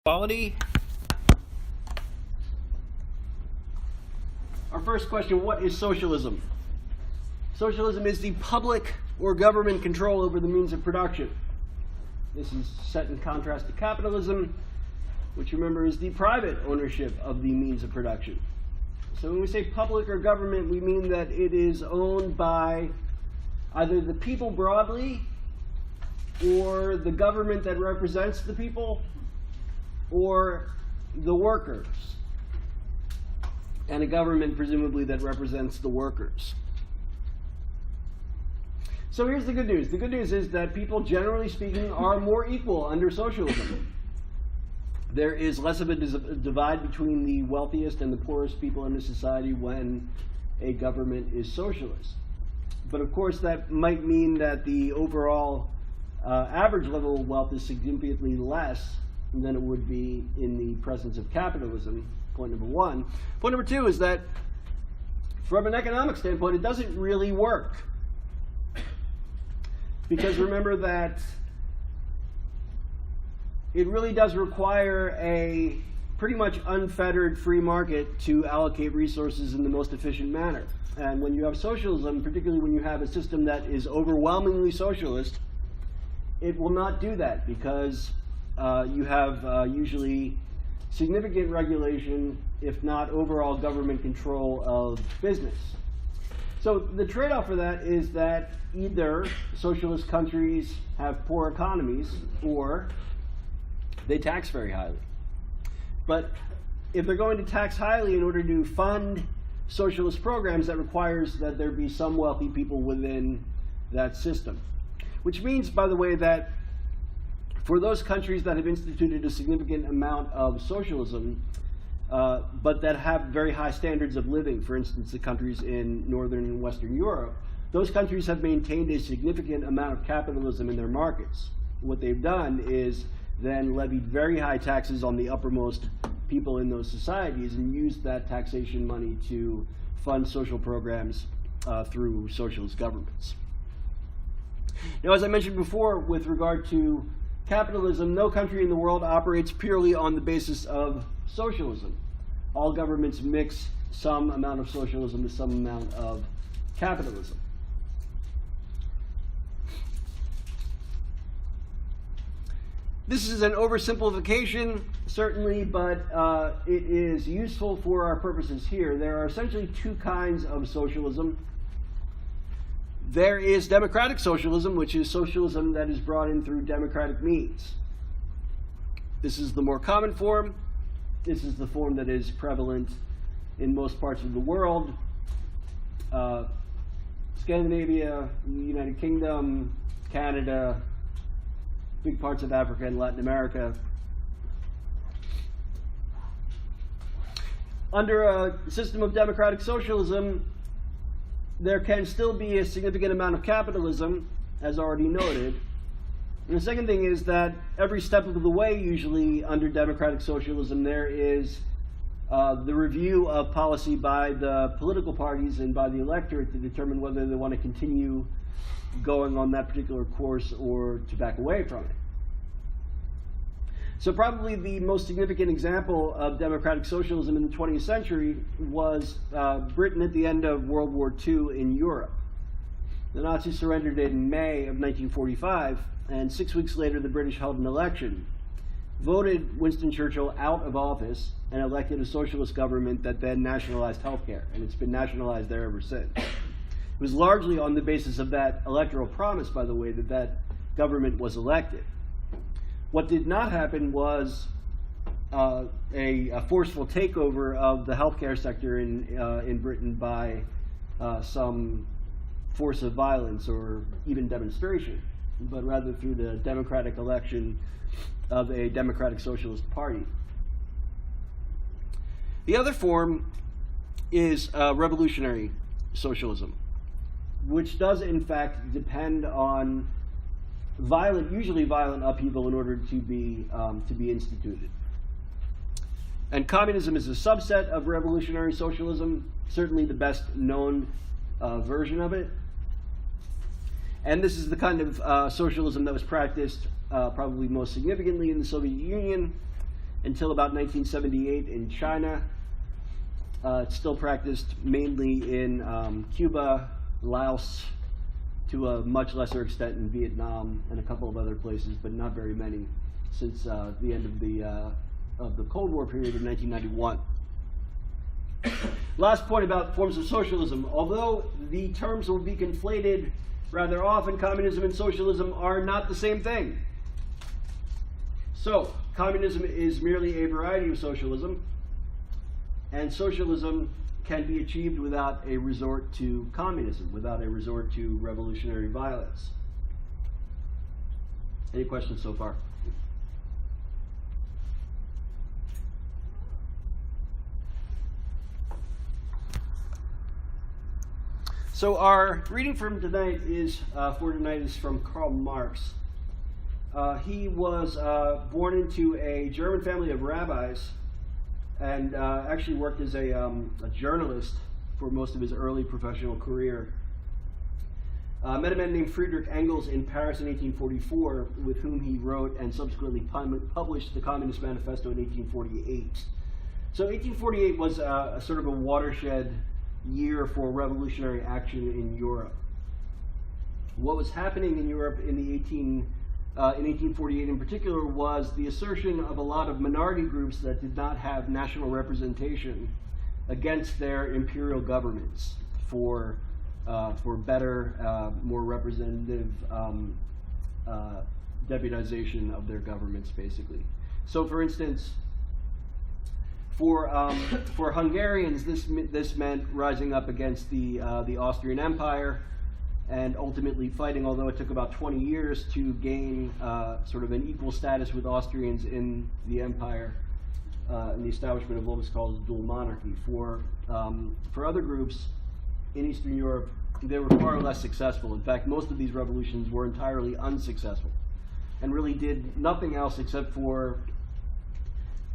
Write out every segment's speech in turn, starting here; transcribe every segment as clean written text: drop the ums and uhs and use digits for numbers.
Quality. Our first question, what is socialism? Socialism is the public or government control over the means of production. This is set in contrast to capitalism, which remember is the private ownership of the means of production. So when we say public or government, we mean that it is owned by either the people broadly or the government that represents the people or the workers, and a government presumably that represents the workers. So here's the good news. The good news is that people, generally speaking, are more equal under socialism. There is less of a divide between the wealthiest and the poorest people in a society when a government is socialist. But of course that might mean that the overall average level of wealth is significantly less than it would be in the presence of capitalism, point number one. Point number two is that from an economic standpoint, it doesn't really work. Because remember that it really does require a pretty much unfettered free market to allocate resources in the most efficient manner. And when you have socialism, particularly when you have a system that is overwhelmingly socialist, it will not do that because you have usually significant regulation, if not overall government control of business. So the trade-off for that is that either socialist countries have poor economies or they tax very highly. But if they're going to tax highly in order to fund socialist programs, that requires that there be some wealthy people within that system. Which means, by the way, that for those countries that have instituted a significant amount of socialism, but that have very high standards of living, for instance, the countries in Northern and Western Europe, those countries have maintained a significant amount of capitalism in their markets. What they've done is then levied very high taxes on the uppermost people in those societies and used that taxation money to fund social programs through socialist governments. Now, as I mentioned before, with regard to capitalism, no country in the world operates purely on the basis of socialism. All governments mix some amount of socialism with some amount of capitalism. This is an oversimplification, certainly, but it is useful for our purposes here. There are essentially two kinds of socialism. There is democratic socialism, which is socialism that is brought in through democratic means. This is the more common form. This is the form that is prevalent in most parts of the world. Scandinavia, United Kingdom, Canada, big parts of Africa and Latin America. Under a system of democratic socialism, there can still be a significant amount of capitalism, as already noted. And the second thing is that every step of the way, usually under democratic socialism, there is the review of policy by the political parties and by the electorate to determine whether they want to continue going on that particular course or to back away from it. So probably the most significant example of democratic socialism in the 20th century was Britain at the end of World War II in Europe. The Nazis surrendered in May of 1945, and 6 weeks later the British held an election, voted Winston Churchill out of office, and elected a socialist government that then nationalized healthcare, and it's been nationalized there ever since. It was largely on the basis of that electoral promise, by the way, that that government was elected. What did not happen was a forceful takeover of the healthcare sector in Britain by some force of violence or even demonstration, but rather through the democratic election of a democratic socialist party. The other form is revolutionary socialism, which does in fact depend on usually violent upheaval in order to be instituted. And communism is a subset of revolutionary socialism, certainly the best known version of it. And this is the kind of socialism that was practiced probably most significantly in the Soviet Union until about 1978 in China. It's still practiced mainly in Cuba, Laos, to a much lesser extent in Vietnam and a couple of other places, but not very many since the end of the Cold War period in 1991. Last point about forms of socialism. Although the terms will be conflated rather often, communism and socialism are not the same thing. So, communism is merely a variety of socialism, and socialism can be achieved without a resort to communism, without a resort to revolutionary violence. Any questions so far? So our reading from tonight is from Karl Marx. He was born into a German family of rabbis, and actually worked as a journalist for most of his early professional career. Met a man named Friedrich Engels in Paris in 1844, with whom he wrote and subsequently published the Communist Manifesto in 1848. So 1848 was a sort of a watershed year for revolutionary action in Europe. What was happening in Europe in 1848 in particular was the assertion of a lot of minority groups that did not have national representation against their imperial governments for better, more representative deputization of their governments, basically. So, for instance, for Hungarians, this meant rising up against the Austrian Empire, and ultimately fighting, although it took about 20 years to gain sort of an equal status with Austrians in the empire, in the establishment of what was called dual monarchy. For other groups in Eastern Europe, they were far less successful. In fact, most of these revolutions were entirely unsuccessful and really did nothing else except for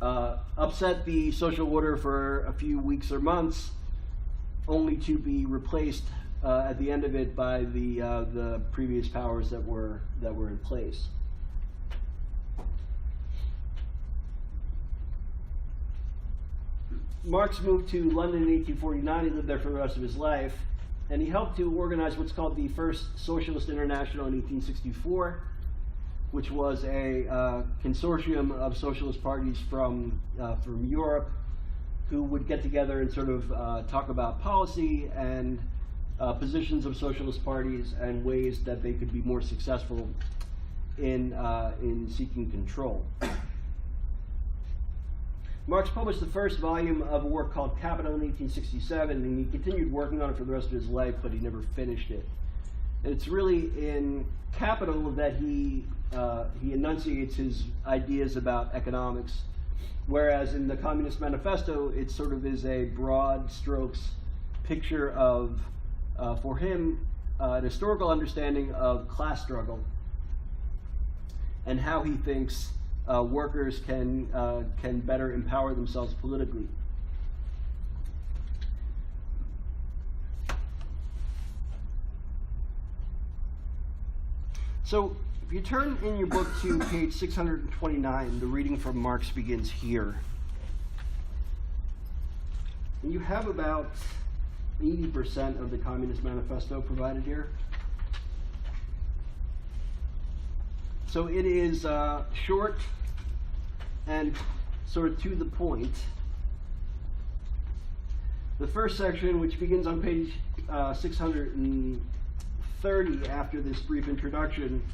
upset the social order for a few weeks or months, only to be replaced at the end of it by the previous powers that were in place. Marx moved to London in 1849. He lived there for the rest of his life, and he helped to organize what's called the First Socialist International in 1864, which was a consortium of socialist parties from Europe who would get together and sort of talk about policy and positions of socialist parties and ways that they could be more successful in seeking control. Marx published the first volume of a work called Capital in 1867, and he continued working on it for the rest of his life, but he never finished it. And it's really in Capital that he enunciates his ideas about economics, whereas in the Communist Manifesto, it sort of is a broad strokes picture of, for him, an historical understanding of class struggle and how he thinks workers can better empower themselves politically. So, if you turn in your book to page 629, the reading from Marx begins here. And you have about 80% of the Communist Manifesto provided here. So it is short and sort of to the point. The first section, which begins on page 630 after this brief introduction,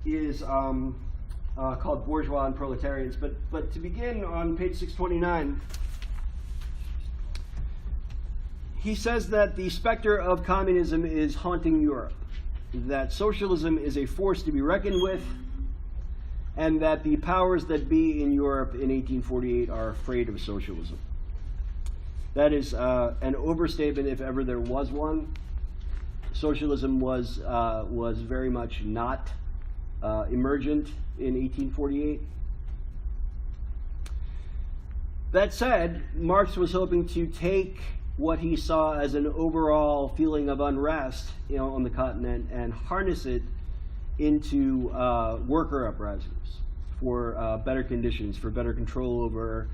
is called Bourgeois and Proletarians. But to begin on page 629, he says that the specter of communism is haunting Europe, that socialism is a force to be reckoned with, and that the powers that be in Europe in 1848 are afraid of socialism. That is an overstatement if ever there was one. Socialism was very much not emergent in 1848. That said, Marx was hoping to take what he saw as an overall feeling of unrest, on the continent, and harness it into worker uprisings for better conditions, for better control over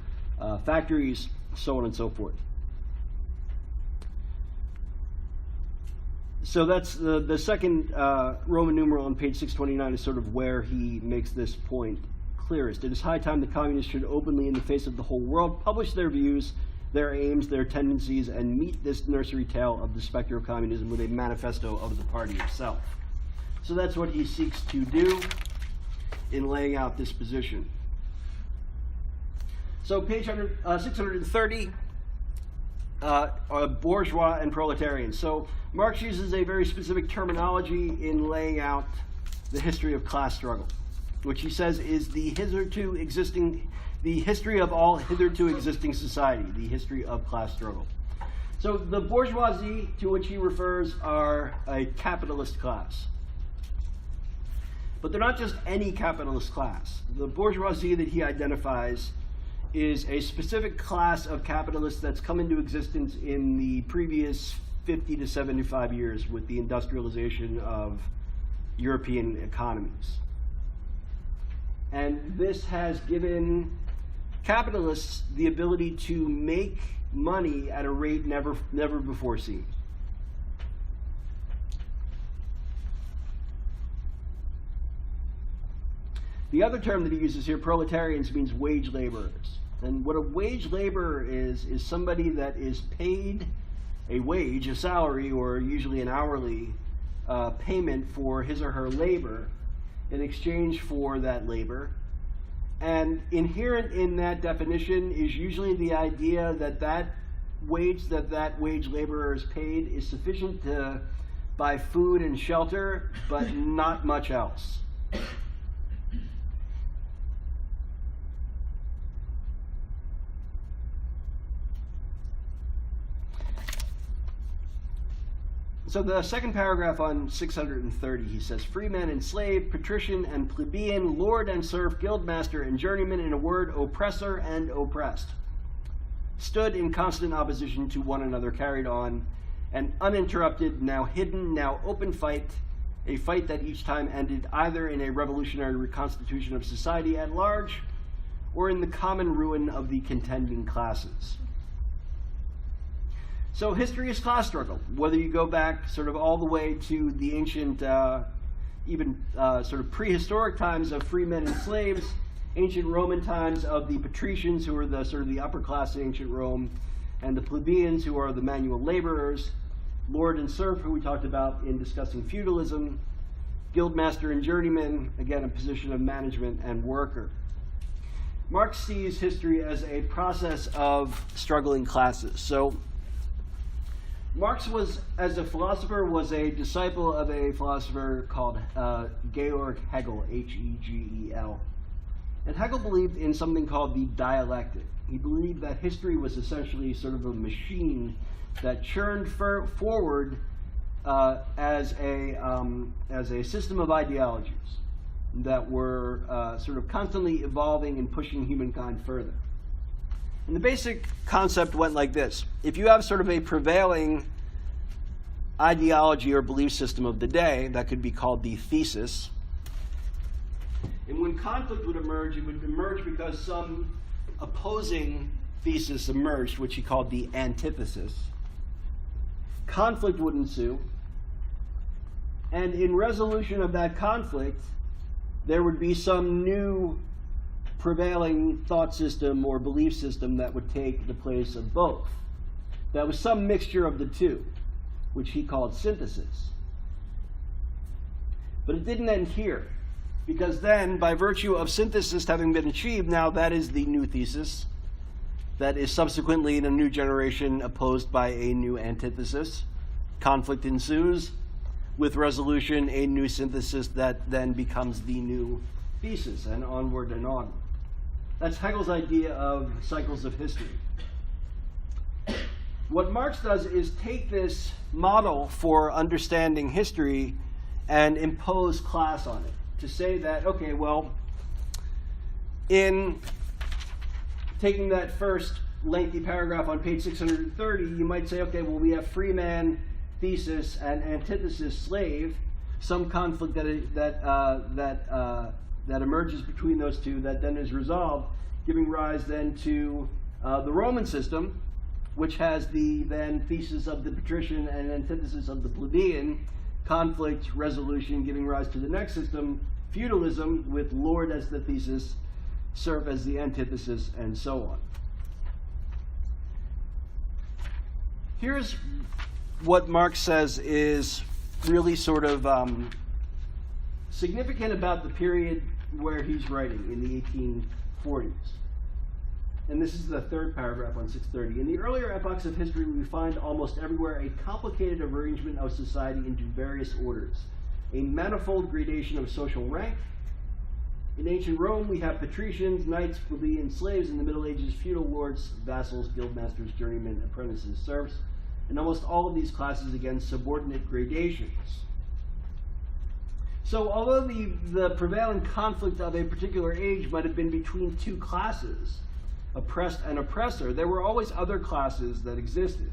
factories, so on and so forth. So that's the second Roman numeral on page 629 is sort of where he makes this point clearest. It is high time the communists should openly, in the face of the whole world, publish their views, their aims, their tendencies, and meet this nursery tale of the specter of communism with a manifesto of the party itself. So that's what he seeks to do in laying out this position. So page 630, bourgeois and proletarian. So Marx uses a very specific terminology in laying out the history of class struggle, which he says is the history of all hitherto existing society, the history of class struggle. So the bourgeoisie to which he refers are a capitalist class. But they're not just any capitalist class. The bourgeoisie that he identifies is a specific class of capitalists that's come into existence in the previous 50 to 75 years with the industrialization of European economies. And this has given capitalists the ability to make money at a rate never before seen. The other term that he uses here, proletarians, means wage laborers. And what a wage laborer is somebody that is paid a wage, a salary, or usually an hourly payment for his or her labor in exchange for that labor. And inherent in that definition is usually the idea that that wage laborer is paid is sufficient to buy food and shelter, but not much else. So the second paragraph on 630, he says, free man and slave, patrician and plebeian, lord and serf, guildmaster and journeyman, in a word, oppressor and oppressed, stood in constant opposition to one another, carried on an uninterrupted, now hidden, now open fight, a fight that each time ended either in a revolutionary reconstitution of society at large or in the common ruin of the contending classes. So history is class struggle, whether you go back sort of all the way to the ancient, even sort of prehistoric times of free men and slaves, ancient Roman times of the patricians, who are the sort of the upper class in ancient Rome, and the plebeians, who are the manual laborers, lord and serf, who we talked about in discussing feudalism, guildmaster and journeyman, again a position of management and worker. Marx sees history as a process of struggling classes. So Marx was, as a philosopher, was a disciple of a philosopher called Georg Hegel, Hegel. And Hegel believed in something called the dialectic. He believed that history was essentially sort of a machine that churned forward as a system of ideologies that were sort of constantly evolving and pushing humankind further. And the basic concept went like this. If you have sort of a prevailing ideology or belief system of the day, that could be called the thesis. And when conflict would emerge, it would emerge because some opposing thesis emerged, which he called the antithesis. Conflict would ensue. And in resolution of that conflict, there would be some new prevailing thought system or belief system that would take the place of both. That was some mixture of the two, which he called synthesis. But it didn't end here, because then, by virtue of synthesis having been achieved, now that is the new thesis that is subsequently in a new generation opposed by a new antithesis. Conflict ensues. With resolution, a new synthesis that then becomes the new thesis, and onward and onward. That's Hegel's idea of cycles of history. What Marx does is take this model for understanding history and impose class on it. To say that, okay, well, in taking that first lengthy paragraph on page 630, you might say, okay, well, we have free man, thesis, and antithesis, slave, some conflict that that emerges between those two that then is resolved, giving rise then to the Roman system, which has the then thesis of the patrician and antithesis of the plebeian, conflict, resolution, giving rise to the next system, feudalism, with lord as the thesis, serf as the antithesis, and so on. Here's what Marx says is really sort of significant about the period where he's writing in the 1840s. And this is the third paragraph on 630. In the earlier epochs of history, we find almost everywhere a complicated arrangement of society into various orders, a manifold gradation of social rank. In ancient Rome, we have patricians, knights, plebeians, slaves. In the Middle Ages, feudal lords, vassals, guildmasters, journeymen, apprentices, serfs. And almost all of these classes, again, subordinate gradations. So although the prevailing conflict of a particular age might have been between two classes, oppressed and oppressor, there were always other classes that existed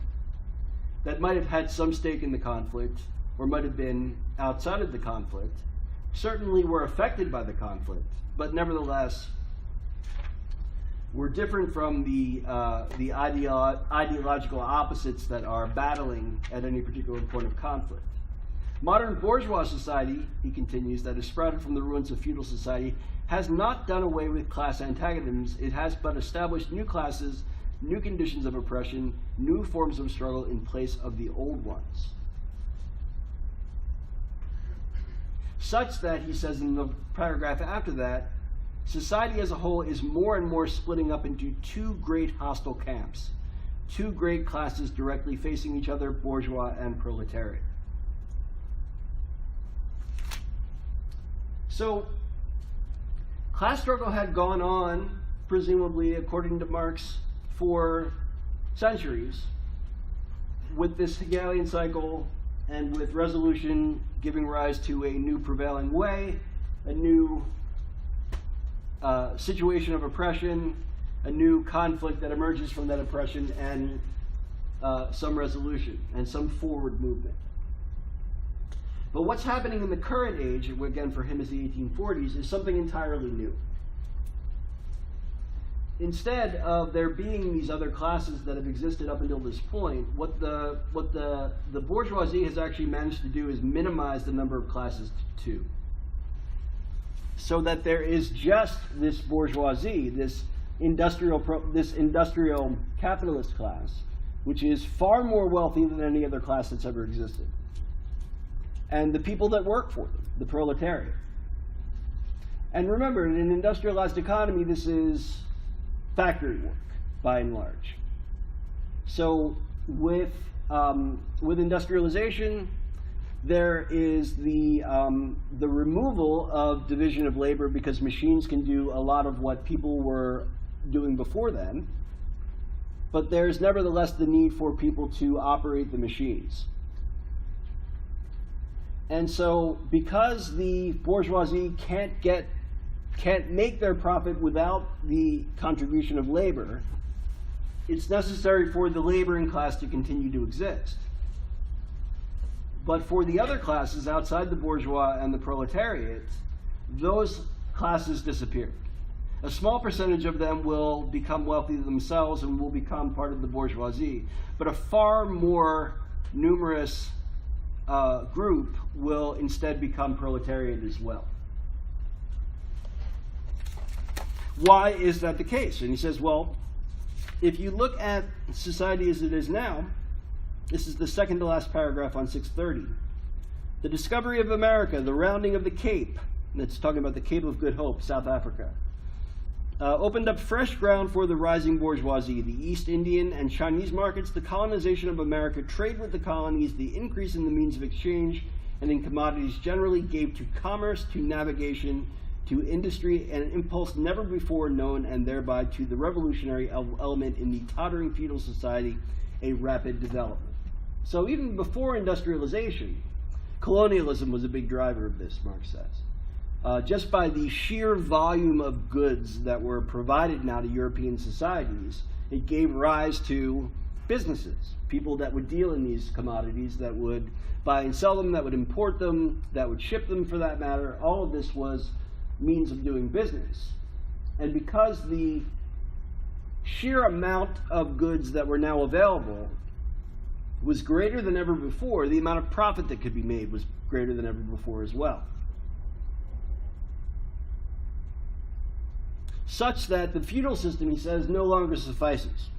that might have had some stake in the conflict or might have been outside of the conflict, certainly were affected by the conflict, but nevertheless were different from the ideological opposites that are battling at any particular point of conflict. Modern bourgeois society, he continues, that is sprouted from the ruins of feudal society, has not done away with class antagonisms. It has but established new classes, new conditions of oppression, new forms of struggle in place of the old ones. Such that, he says in the paragraph after that, society as a whole is more and more splitting up into two great hostile camps, two great classes directly facing each other, bourgeois and proletariat. So, class struggle had gone on, presumably, according to Marx, for centuries, with this Hegelian cycle and with resolution giving rise to a new prevailing way, a new situation of oppression, a new conflict that emerges from that oppression, and some resolution and some forward movement. But what's happening in the current age, again for him is the 1840s, is something entirely new. Instead of there being these other classes that have existed up until this point, what the bourgeoisie has actually managed to do is minimize the number of classes to two. So that there is just this bourgeoisie, this industrial capitalist class, which is far more wealthy than any other class that's ever existed. And the people that work for them, the proletariat. And remember, in an industrialized economy, this is factory work, by and large. So with industrialization, there is the removal of division of labor because machines can do a lot of what people were doing before then, but there's nevertheless the need for people to operate the machines. And so, because the bourgeoisie can't make their profit without the contribution of labor, it's necessary for the laboring class to continue to exist. But for the other classes outside the bourgeois and the proletariat, those classes disappear. A small percentage of them will become wealthy themselves and will become part of the bourgeoisie, but a far more numerous group will instead become proletariat as well. Why is that the case? And he says, well, if you look at society as it is now, this is the second to last paragraph on 630. The discovery of America, the rounding of the Cape, and it's talking about the Cape of Good Hope, South Africa, opened up fresh ground for the rising bourgeoisie, the East Indian and Chinese markets, the colonization of America, trade with the colonies, the increase in the means of exchange and in commodities generally gave to commerce, to navigation, to industry, an impulse never before known, and thereby to the revolutionary element in the tottering feudal society, a rapid development. So even before industrialization, colonialism was a big driver of this, Marx says. Just by the sheer volume of goods that were provided now to European societies, it gave rise to businesses, people that would deal in these commodities, that would buy and sell them, that would import them, that would ship them for that matter. All of this was means of doing business. And because the sheer amount of goods that were now available was greater than ever before, the amount of profit that could be made was greater than ever before as well. Such that the feudal system, he says, no longer suffices.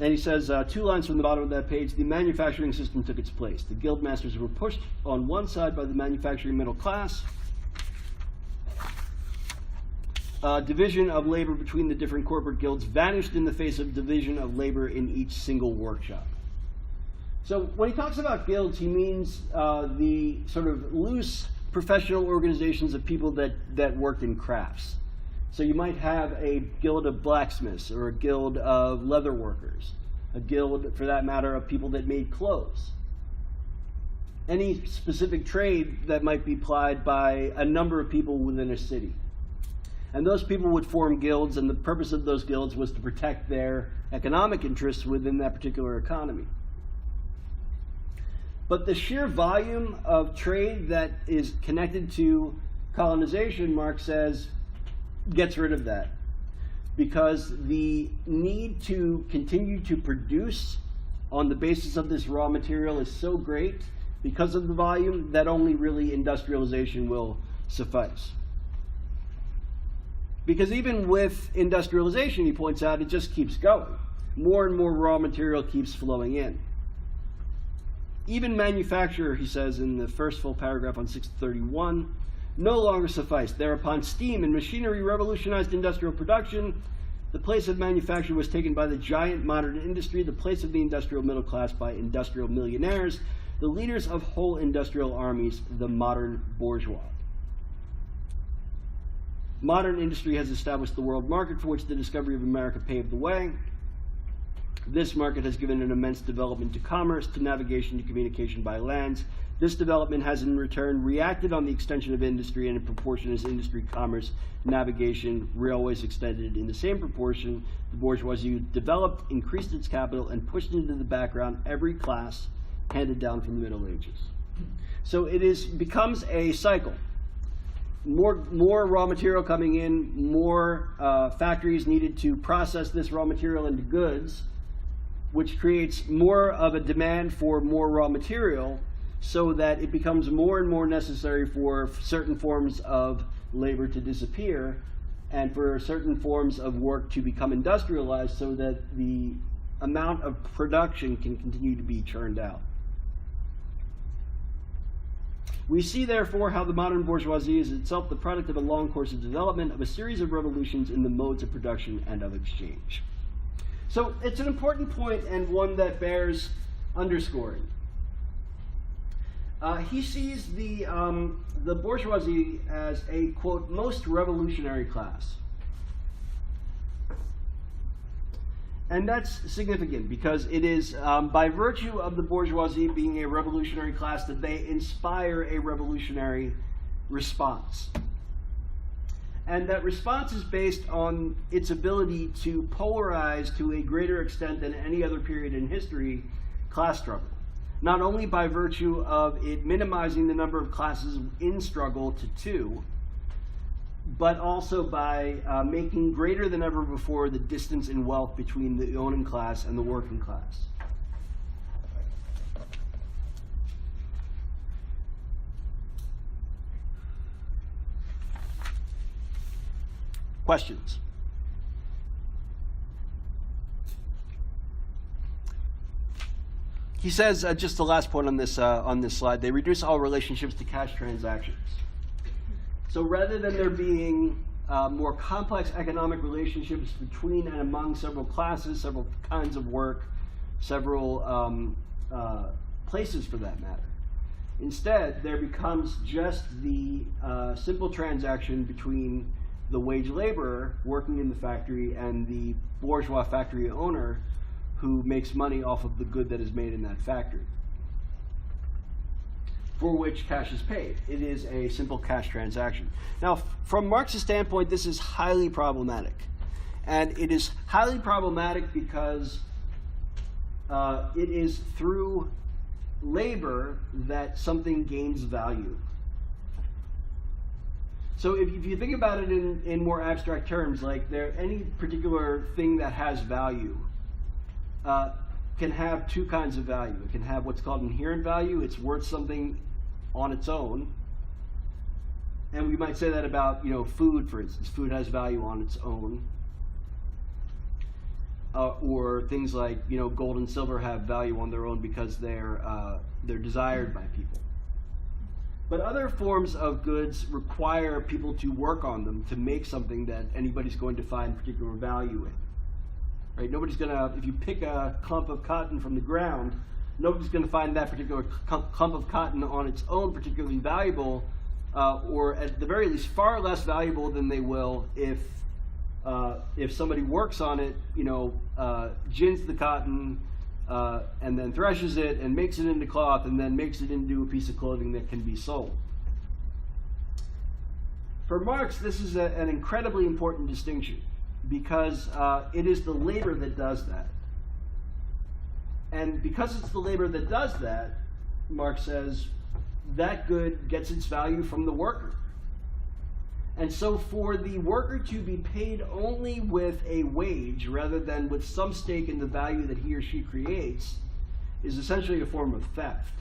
And he says, 2 lines from the bottom of that page, the manufacturing system took its place. The guild masters were pushed on one side by the manufacturing middle class. Division of labor between the different corporate guilds vanished in the face of division of labor in each single workshop. So when he talks about guilds, he means the sort of loose professional organizations of people that worked in crafts. So you might have a guild of blacksmiths, or a guild of leather workers, a guild, for that matter, of people that made clothes. Any specific trade that might be plied by a number of people within a city. And those people would form guilds, and the purpose of those guilds was to protect their economic interests within that particular economy. But the sheer volume of trade that is connected to colonization, Marx says, gets rid of that. Because the need to continue to produce on the basis of this raw material is so great, because of the volume, that only really industrialization will suffice. Because even with industrialization, he points out, it just keeps going. More and more raw material keeps flowing in. Even manufacture, he says in the first full paragraph on 631, no longer sufficed. Thereupon steam and machinery revolutionized industrial production. The place of manufacture was taken by the giant modern industry, the place of the industrial middle class by industrial millionaires, the leaders of whole industrial armies, the modern bourgeois. Modern industry has established the world market, for which the discovery of America paved the way. This market has given an immense development to commerce, to navigation, to communication by lands. This development has in return reacted on the extension of industry, and in proportion as industry, commerce, navigation, railways extended in the same proportion, the bourgeoisie developed, increased its capital, and pushed into the background every class handed down from the Middle Ages. So it becomes a cycle. More raw material coming in, more factories needed to process this raw material into goods, which creates more of a demand for more raw material, so that it becomes more and more necessary for certain forms of labor to disappear and for certain forms of work to become industrialized, so that the amount of production can continue to be churned out. We see, therefore, how the modern bourgeoisie is itself the product of a long course of development, of a series of revolutions in the modes of production and of exchange. So it's an important point, and one that bears underscoring. He sees the bourgeoisie as a, quote, most revolutionary class. And that's significant, because it is by virtue of the bourgeoisie being a revolutionary class that they inspire a revolutionary response. And that response is based on its ability to polarize, to a greater extent than any other period in history, class struggle. Not only by virtue of it minimizing the number of classes in struggle to 2, but also by making greater than ever before the distance in wealth between the owning class and the working class. Questions? He says, just the last point on this slide, they reduce all relationships to cash transactions. So rather than there being more complex economic relationships between and among several classes, several kinds of work, several places for that matter, instead there becomes just the simple transaction between the wage laborer working in the factory and the bourgeois factory owner who makes money off of the good that is made in that factory, for which cash is paid. It is a simple cash transaction. Now, from Marx's standpoint, this is highly problematic. And it is highly problematic because it is through labor that something gains value. So if you think about it in more abstract terms, like any particular thing that has value can have two kinds of value. It can have what's called inherent value. It's worth something on its own. And we might say that about, food, for instance. Food has value on its own. Or things like, gold and silver have value on their own because they're desired by people. But other forms of goods require people to work on them to make something that anybody's going to find particular value in. Right? Nobody's going to, if you pick a clump of cotton from the ground, nobody's going to find that particular clump of cotton on its own particularly valuable, or at the very least far less valuable than they will if somebody works on it, gins the cotton, and then threshes it and makes it into cloth and then makes it into a piece of clothing that can be sold. For Marx, this is an incredibly important distinction because it is the labor that does that. And because it's the labor that does that, Marx says, that good gets its value from the worker. And so for the worker to be paid only with a wage rather than with some stake in the value that he or she creates is essentially a form of theft.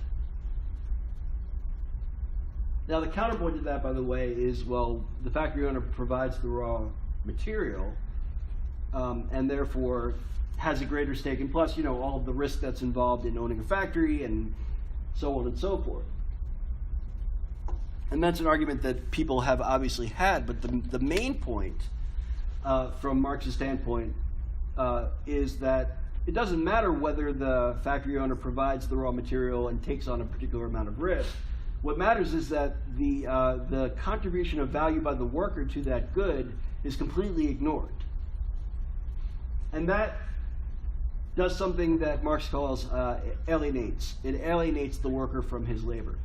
Now the counterpoint to that, by the way, is, well, the factory owner provides the raw material and therefore has a greater stake, and plus, all of the risk that's involved in owning a factory and so on and so forth. And that's an argument that people have obviously had, but the main point from Marx's standpoint is that it doesn't matter whether the factory owner provides the raw material and takes on a particular amount of risk. What matters is that the contribution of value by the worker to that good is completely ignored. And that does something that Marx calls alienates. It alienates the worker from his labor.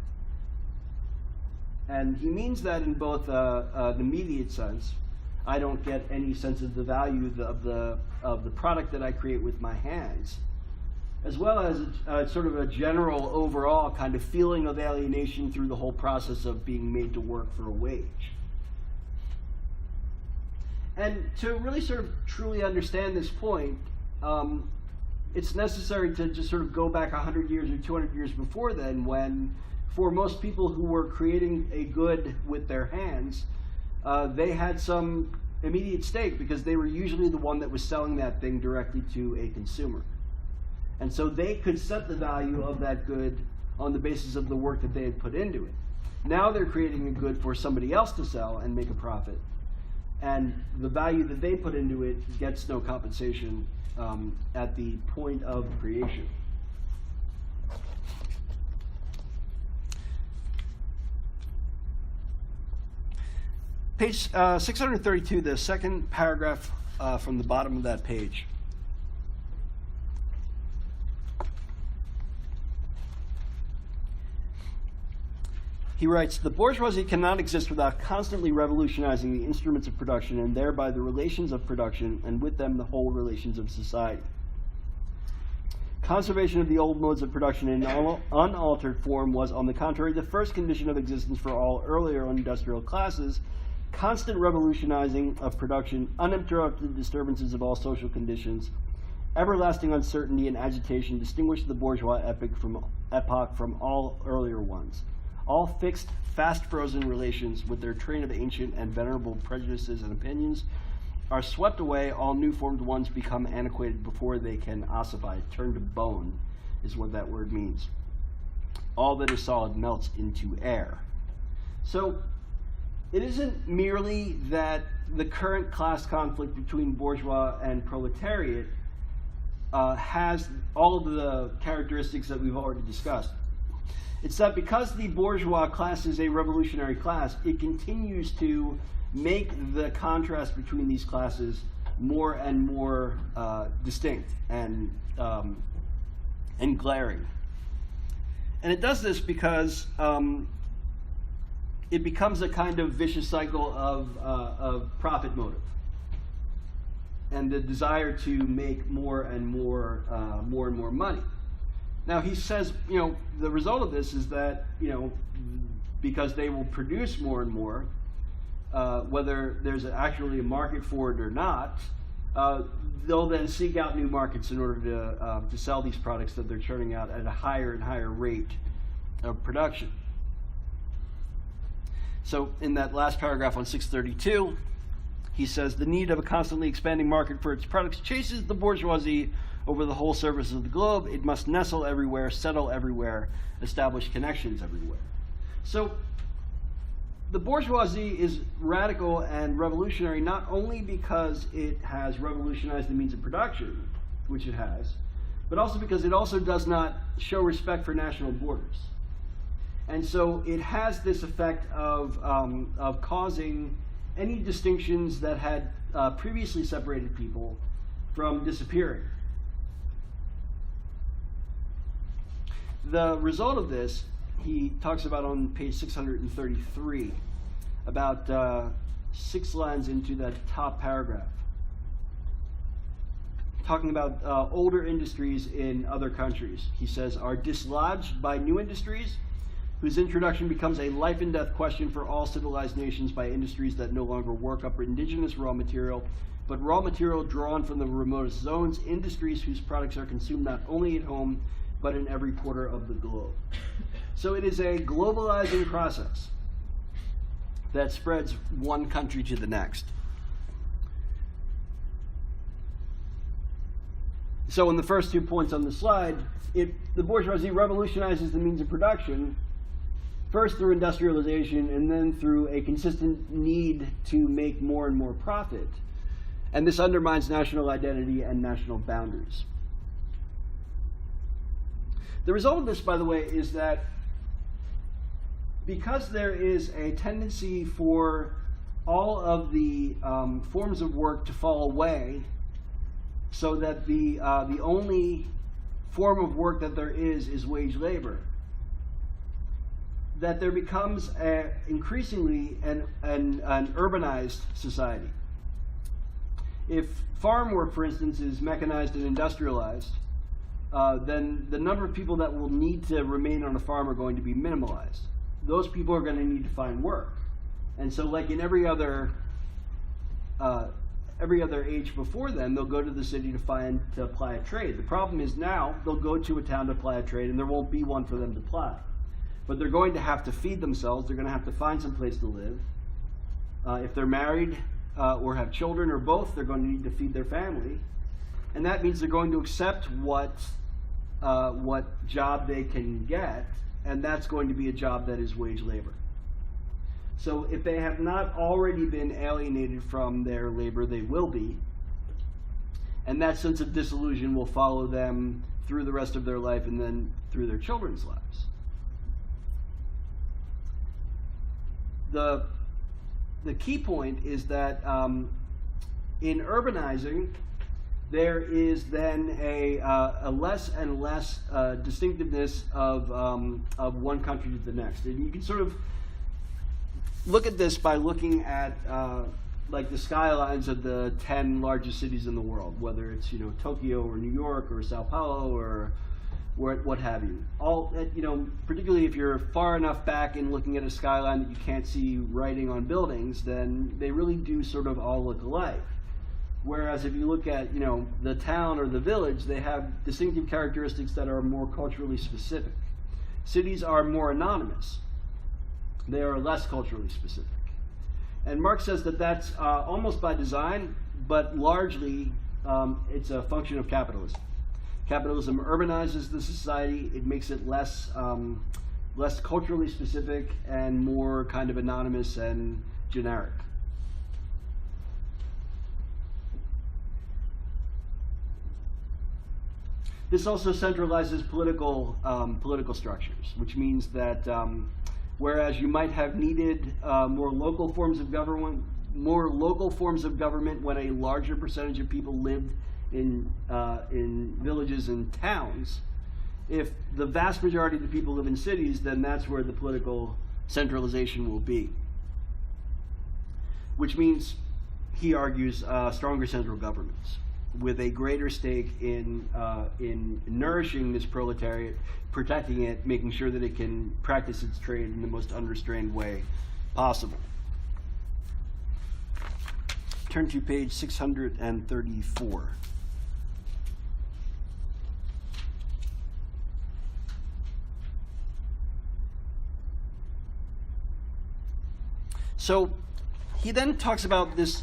And he means that in both the immediate sense. I don't get any sense of the value of the product that I create with my hands, as well as sort of a general overall kind of feeling of alienation through the whole process of being made to work for a wage. And to really sort of truly understand this point, it's necessary to just sort of go back 100 years or 200 years before then, when for most people who were creating a good with their hands, they had some immediate stake because they were usually the one that was selling that thing directly to a consumer. And so they could set the value of that good on the basis of the work that they had put into it. Now they're creating a good for somebody else to sell and make a profit. And the value that they put into it gets no compensation at the point of creation. Page 632, the second paragraph from the bottom of that page. He writes, "The bourgeoisie cannot exist without constantly revolutionizing the instruments of production and thereby the relations of production, and with them the whole relations of society. Conservation of the old modes of production in unaltered form was, on the contrary, the first condition of existence for all earlier industrial classes. Constant revolutionizing of production, uninterrupted disturbances of all social conditions, everlasting uncertainty and agitation distinguished the bourgeois epoch from all earlier ones. All fixed, fast-frozen relations, with their train of ancient and venerable prejudices and opinions, are swept away. All new-formed ones become antiquated before they can ossify. Turn to bone is what that word means. All that is solid melts into air." So it isn't merely that the current class conflict between bourgeois and proletariat has all of the characteristics that we've already discussed. It's that because the bourgeois class is a revolutionary class, it continues to make the contrast between these classes more and more distinct and glaring. And it does this because it becomes a kind of vicious cycle of profit motive and the desire to make more and more money. Now he says, the result of this is that, because they will produce more and more, whether there's actually a market for it or not, they'll then seek out new markets in order to sell these products that they're churning out at a higher and higher rate of production. So in that last paragraph on 632, he says, the need of a constantly expanding market for its products chases the bourgeoisie over the whole surface of the globe. It must nestle everywhere, settle everywhere, establish connections everywhere. So the bourgeoisie is radical and revolutionary not only because it has revolutionized the means of production, which it has, but also because it also does not show respect for national borders. And so it has this effect of causing any distinctions that had previously separated people from disappearing. The result of this, he talks about on page 633, about 6 lines into that top paragraph, talking about older industries in other countries. He says, are dislodged by new industries, whose introduction becomes a life and death question for all civilized nations by industries that no longer work up indigenous raw material, but raw material drawn from the remotest zones, industries whose products are consumed not only at home, but in every quarter of the globe. So it is a globalizing process that spreads one country to the next. So in the first 2 points on the slide, the bourgeoisie revolutionizes the means of production, first through industrialization and then through a consistent need to make more and more profit. And this undermines national identity and national boundaries. The result of this, by the way, is that because there is a tendency for all of the forms of work to fall away, so that the only form of work that there is wage labor, that there becomes increasingly an urbanized society. If farm work, for instance, is mechanized and industrialized, then the number of people that will need to remain on a farm are going to be minimalized. Those people are going to need to find work. And so like in every other age before then, they'll go to the city to apply a trade. The problem is now they'll go to a town to apply a trade and there won't be one for them to apply. But they're going to have to feed themselves. They're going to have to find some place to live. If they're married or have children or both, they're going to need to feed their family. And that means they're going to accept what job they can get, and that's going to be a job that is wage labor. So if they have not already been alienated from their labor, they will be. And that sense of disillusion will follow them through the rest of their life and then through their children's lives. The key point is that in urbanizing, there is then a less and less distinctiveness of one country to the next. And you can sort of look at this by looking at like the skylines of the 10 largest cities in the world, whether it's Tokyo or New York or Sao Paulo or what have you. All particularly if you're far enough back in looking at a skyline that you can't see writing on buildings, then they really do sort of all look alike. Whereas if you look at the town or the village, they have distinctive characteristics that are more culturally specific. Cities are more anonymous. They are less culturally specific. And Marx says that that's almost by design, but largely it's a function of capitalism. Capitalism urbanizes the society. It makes it less culturally specific and more kind of anonymous and generic. This also centralizes political structures, which means that whereas you might have needed more local forms of government when a larger percentage of people lived in villages and towns, if the vast majority of the people live in cities, then that's where the political centralization will be. Which means, he argues, stronger central governments with a greater stake in nourishing this proletariat, protecting it, making sure that it can practice its trade in the most unrestrained way possible. turn to page 634. So he then talks about this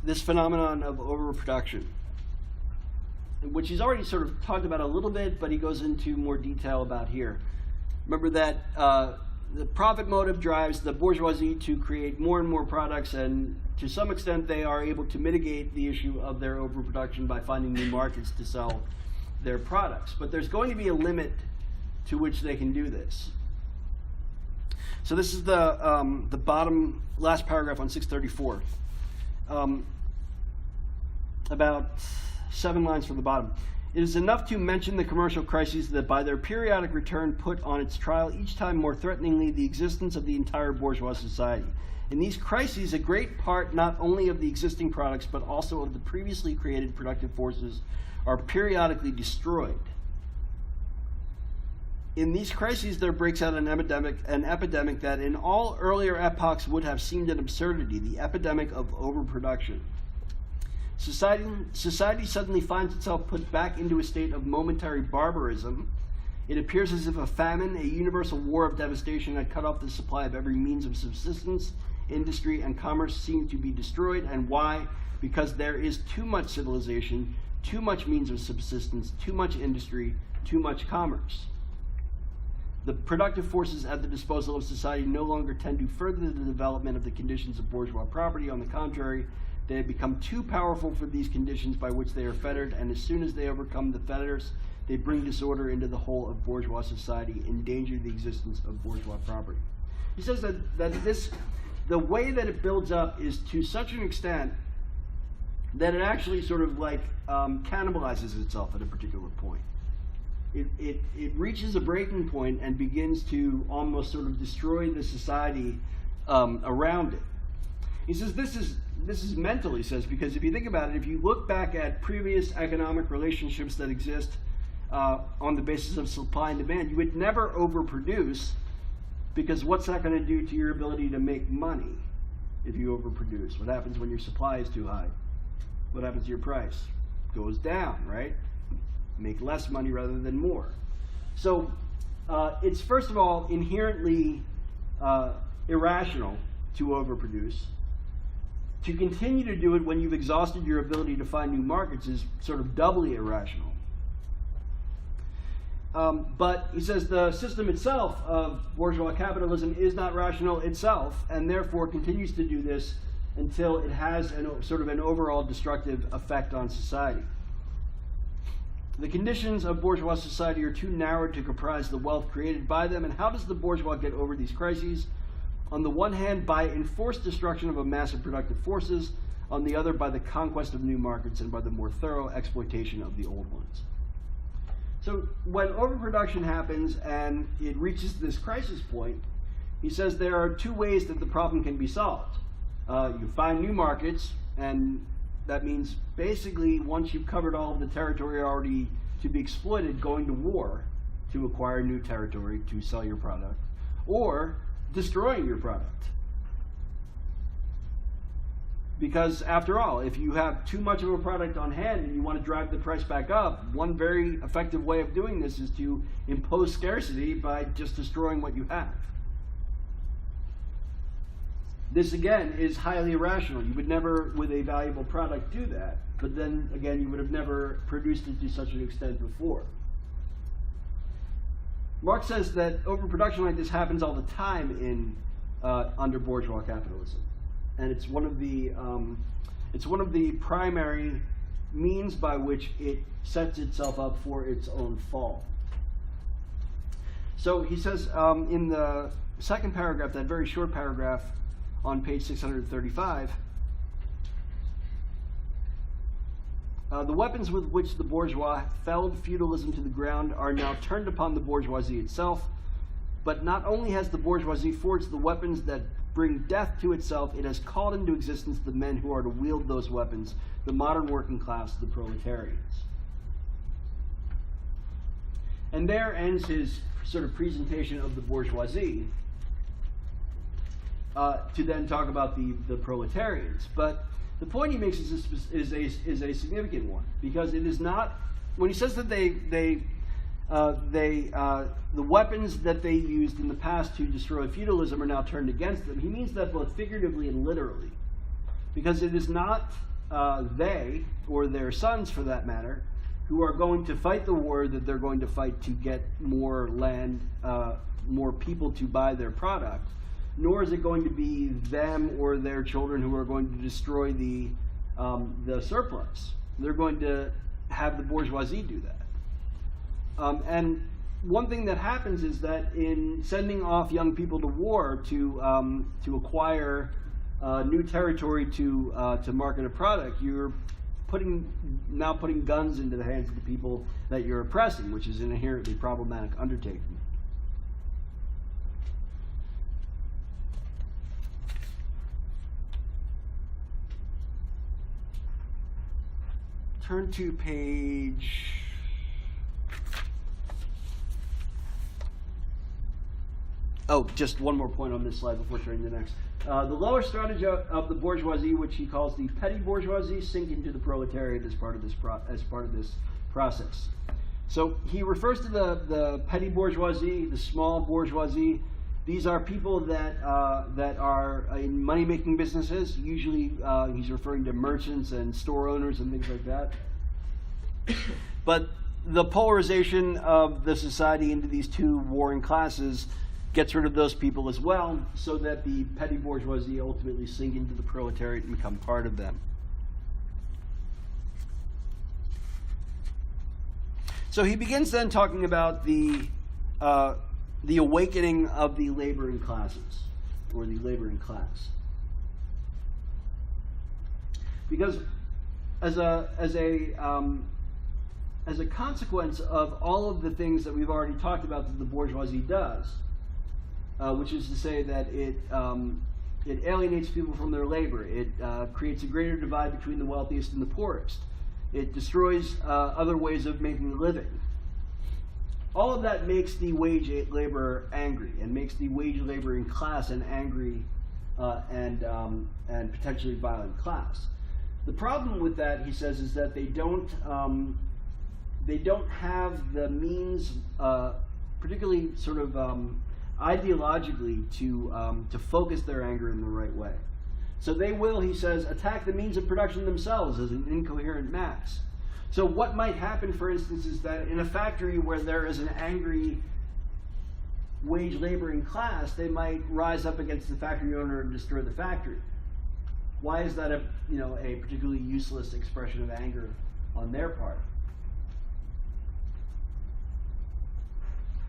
this phenomenon of overproduction, which he's already sort of talked about a little bit, but he goes into more detail about here. Remember that the profit motive drives the bourgeoisie to create more and more products, and to some extent they are able to mitigate the issue of their overproduction by finding new markets to sell their products. But there's going to be a limit to which they can do this. So this is the bottom last paragraph on 634. About 7 lines from the bottom. It is enough to mention the commercial crises that by their periodic return put on its trial each time more threateningly the existence of the entire bourgeois society. In these crises, a great part not only of the existing products but also of the previously created productive forces are periodically destroyed. In these crises, there breaks out an epidemic that in all earlier epochs would have seemed an absurdity, the epidemic of overproduction. Society suddenly finds itself put back into a state of momentary barbarism. It appears as if a famine, a universal war of devastation, had cut off the supply of every means of subsistence. Industry and commerce seem to be destroyed. And why? Because there is too much civilization, too much means of subsistence, too much industry, too much commerce. The productive forces at the disposal of society no longer tend to further the development of the conditions of bourgeois property. On the contrary, they have become too powerful for these conditions by which they are fettered, and as soon as they overcome the fetters, they bring disorder into the whole of bourgeois society, endanger the existence of bourgeois property. He says that the way that it builds up is to such an extent that it actually sort of like cannibalizes itself at a particular point. It reaches a breaking point and begins to almost sort of destroy the society around it. He says this is mental, he says, because if you think about it, if you look back at previous economic relationships that exist on the basis of supply and demand, you would never overproduce, because what's that going to do to your ability to make money if you overproduce? What happens when your supply is too high? What happens to your price? Goes down, right? Make less money rather than more. So it's first of all inherently irrational to overproduce. To continue to do it when you've exhausted your ability to find new markets is sort of doubly irrational. But he says the system itself of bourgeois capitalism is not rational itself, and therefore continues to do this until it has sort of an overall destructive effect on society. The conditions of bourgeois society are too narrow to comprise the wealth created by them, and how does the bourgeois get over these crises? On the one hand, by enforced destruction of a mass of productive forces, on the other, by the conquest of new markets and by the more thorough exploitation of the old ones. So when overproduction happens and it reaches this crisis point, he says there are 2 ways that the problem can be solved. You find new markets, and that means basically once you've covered all of the territory already to be exploited, going to war to acquire new territory to sell your product, or destroying your product. Because after all, if you have too much of a product on hand and you want to drive the price back up, one very effective way of doing this is to impose scarcity by just destroying what you have. This again is highly irrational. You would never, with a valuable product, do that. But then again, you would have never produced it to such an extent before. Marx says that overproduction like this happens all the time in under bourgeois capitalism, and it's one of the primary means by which it sets itself up for its own fall. So he says in the second paragraph, that very short paragraph on page 635, the weapons with which the bourgeois felled feudalism to the ground are now turned upon the bourgeoisie itself. But not only has the bourgeoisie forged the weapons that bring death to itself, it has called into existence the men who are to wield those weapons, the modern working class, the proletarians. And there ends his sort of presentation of the bourgeoisie. to then talk about the proletarians. But the point he makes is a significant one, because it is not, when he says that the weapons that they used in the past to destroy feudalism are now turned against them, he means that both figuratively and literally, because it is not they, or their sons for that matter, who are going to fight the war that they're going to fight to get more land, more people to buy their product, nor is it going to be them or their children who are going to destroy the surplus. They're going to have the bourgeoisie do that. And one thing that happens is that in sending off young people to war to acquire new territory to market a product, you're now putting guns into the hands of the people that you're oppressing, which is an inherently problematic undertaking. Turn to page... Oh, just one more point on this slide before turning to the next. The lower strategy of the bourgeoisie, which he calls the petty bourgeoisie, sink into the proletariat as part of this process. So he refers to the petty bourgeoisie, the small bourgeoisie. These are people that are in money-making businesses. Usually, he's referring to merchants and store owners and things like that. But the polarization of the society into these two warring classes gets rid of those people as well, so that the petty bourgeoisie ultimately sink into the proletariat and become part of them. So he begins then talking about the awakening of the laboring classes, or the laboring class. Because as a consequence of all of the things that we've already talked about that the bourgeoisie does, which is to say that it alienates people from their labor. It creates a greater divide between the wealthiest and the poorest. It destroys other ways of making a living. All of that makes the wage laborer angry, and makes the wage laboring class an angry and potentially violent class. The problem with that, he says, is that they don't have the means, particularly sort of ideologically, to focus their anger in the right way. So they will, he says, attack the means of production themselves as an incoherent mass. So what might happen, for instance, is that in a factory where there is an angry wage laboring class, they might rise up against the factory owner and destroy the factory. Why is that a particularly useless expression of anger on their part?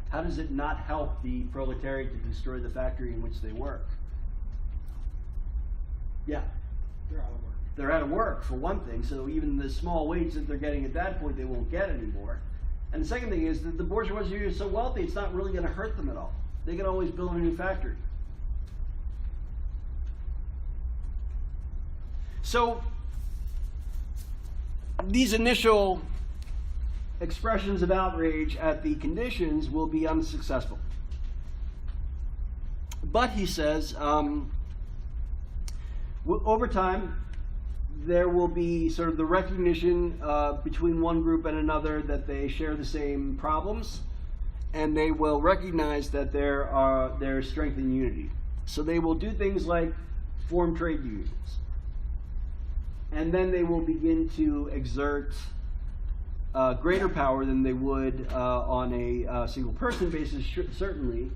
How does it not help the proletariat to destroy the factory in which they work? Yeah. They're out of work. They're out of work, for one thing, so even the small wage that they're getting at that point, they won't get anymore. And the second thing is that the bourgeoisie is so wealthy, it's not really going to hurt them at all. They can always build a new factory. So these initial expressions of outrage at the conditions will be unsuccessful. But he says, over time, there will be sort of the recognition between one group and another that they share the same problems, and they will recognize that there's strength in unity. So they will do things like form trade unions, and then they will begin to exert greater power than they would on a single person basis, certainly,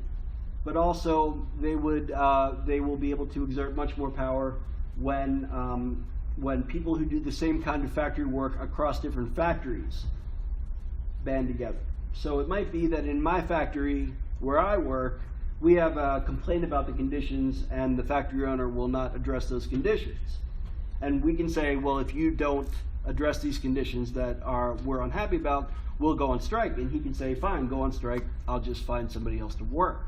but also they will be able to exert much more power when people who do the same kind of factory work across different factories band together. So it might be that in my factory where I work, we have a complaint about the conditions, and the factory owner will not address those conditions. And we can say, well, if you don't address these conditions that we're unhappy about, we'll go on strike. And he can say, fine, go on strike, I'll just find somebody else to work.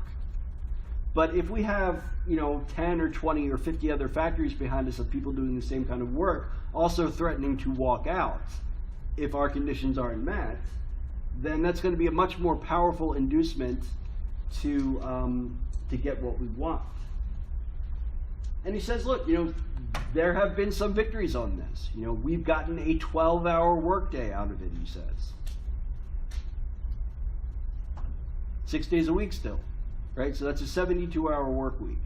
But if we have 10 or 20 or 50 other factories behind us of people doing the same kind of work, also threatening to walk out if our conditions aren't met, then that's going to be a much more powerful inducement to get what we want. And he says, look, there have been some victories on this. We've gotten a 12-hour workday out of it, he says. 6 days a week still, right? So that's a 72-hour work week.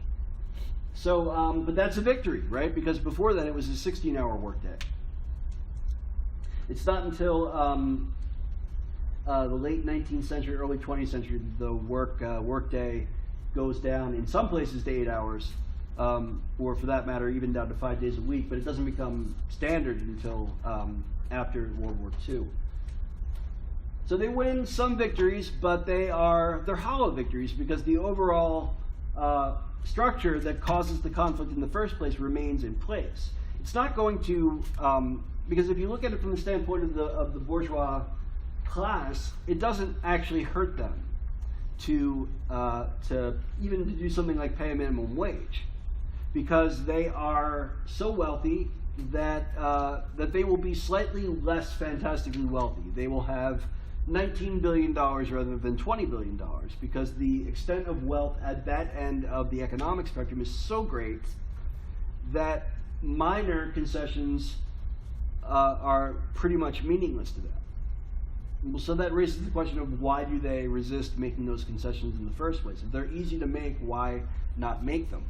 So, but that's a victory, right? Because before then it was a 16-hour workday. It's not until the late 19th century, early 20th century, the workday goes down in some places to 8 hours, or for that matter, even down to 5 days a week. But it doesn't become standard until after World War II. So they win some victories, but they're hollow victories because the overall structure that causes the conflict in the first place remains in place. It's not going to, because if you look at it from the standpoint of the bourgeois class, it doesn't actually hurt them to even to do something like pay a minimum wage, because they are so wealthy that that they will be slightly less fantastically wealthy. They will have $19 billion rather than $20 billion, because the extent of wealth at that end of the economic spectrum is so great that minor concessions are pretty much meaningless to them. So that raises the question of why do they resist making those concessions in the first place? If they're easy to make, why not make them?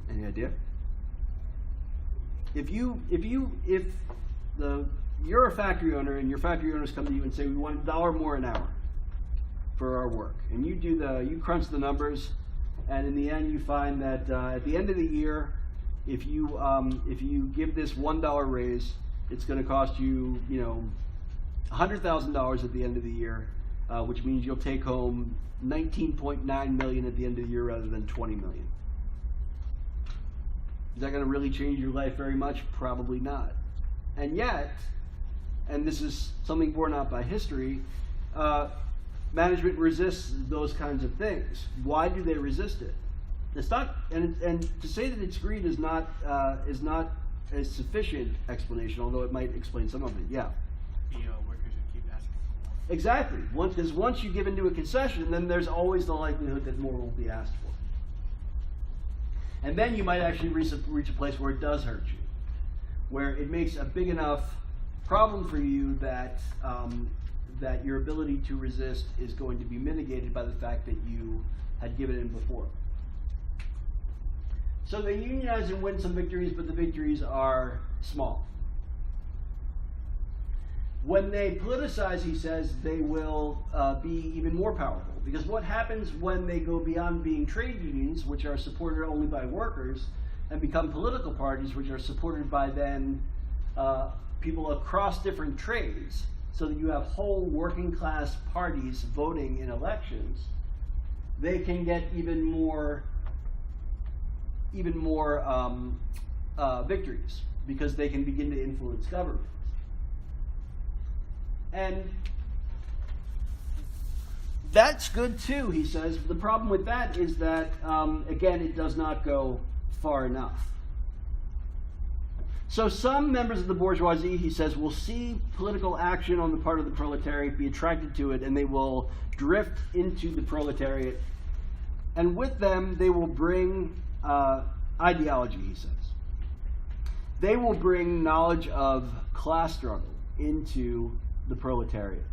Any idea? If you're a factory owner and your factory owners come to you and say, we want $1 more an hour for our work, and you crunch the numbers, and in the end you find that at the end of the year, if you give this $1 raise, it's going to cost you $100,000 at the end of the year, which means you'll take home $19.9 million at the end of the year rather than $20 million. Is that going to really change your life very much? Probably not. And yet, and this is something borne out by history, management resists those kinds of things. Why do they resist it? It's not, and to say that it's greed is not a sufficient explanation, although it might explain some of it. Yeah. The workers who keep asking for more. Exactly. Because once you give into a concession, then there's always the likelihood that more will be asked for. And then you might actually reach a place where it does hurt you, where it makes a big enough problem for you that that your ability to resist is going to be mitigated by the fact that you had given in before. So they unionize and win some victories, but the victories are small. When they politicize, he says, they will be even more powerful. Because what happens when they go beyond being trade unions, which are supported only by workers, and become political parties, which are supported by then people across different trades, so that you have whole working class parties voting in elections, they can get even more victories, because they can begin to influence government. And that's good too, he says. The problem with that is that, again, it does not go far enough. So some members of the bourgeoisie, he says, will see political action on the part of the proletariat, be attracted to it, and they will drift into the proletariat. And with them, they will bring ideology, he says. They will bring knowledge of class struggle into the proletariat.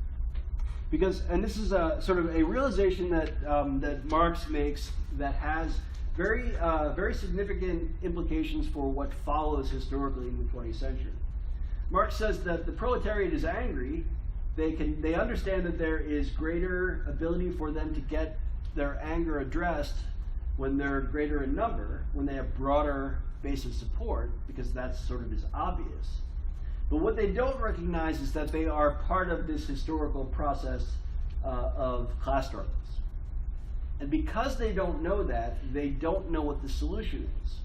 Because, and this is a sort of a realization that that Marx makes that has very significant implications for what follows historically in the 20th century. Marx says that the proletariat is angry. They understand that there is greater ability for them to get their anger addressed when they're greater in number, when they have broader base of support, because that sort of is obvious. But what they don't recognize is that they are part of this historical process of class struggles. And because they don't know that, they don't know what the solution is.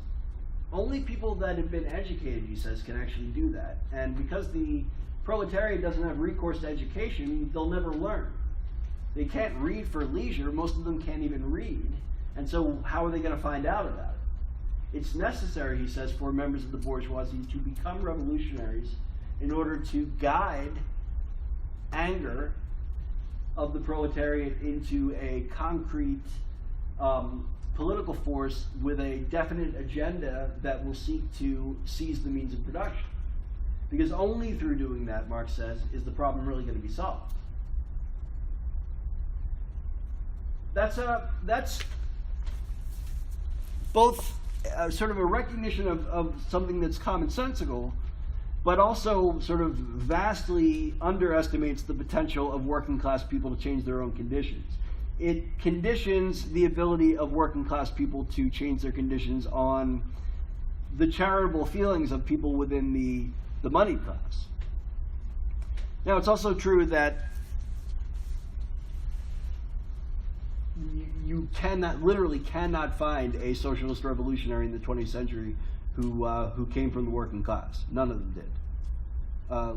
Only people that have been educated, he says, can actually do that. And because the proletariat doesn't have recourse to education, they'll never learn. They can't read for leisure. Most of them can't even read. And so how are they going to find out about it? It's necessary, he says, for members of the bourgeoisie to become revolutionaries in order to guide anger of the proletariat into a concrete political force with a definite agenda that will seek to seize the means of production. Because only through doing that, Marx says, is the problem really going to be solved. That's both sort of a recognition of something that's commonsensical, but also sort of vastly underestimates the potential of working class people to change their own conditions. It conditions the ability of working class people to change their conditions on the charitable feelings of people within the moneyed class. Now, it's also true that you literally cannot find a socialist revolutionary in the 20th century who came from the working class. None of them did.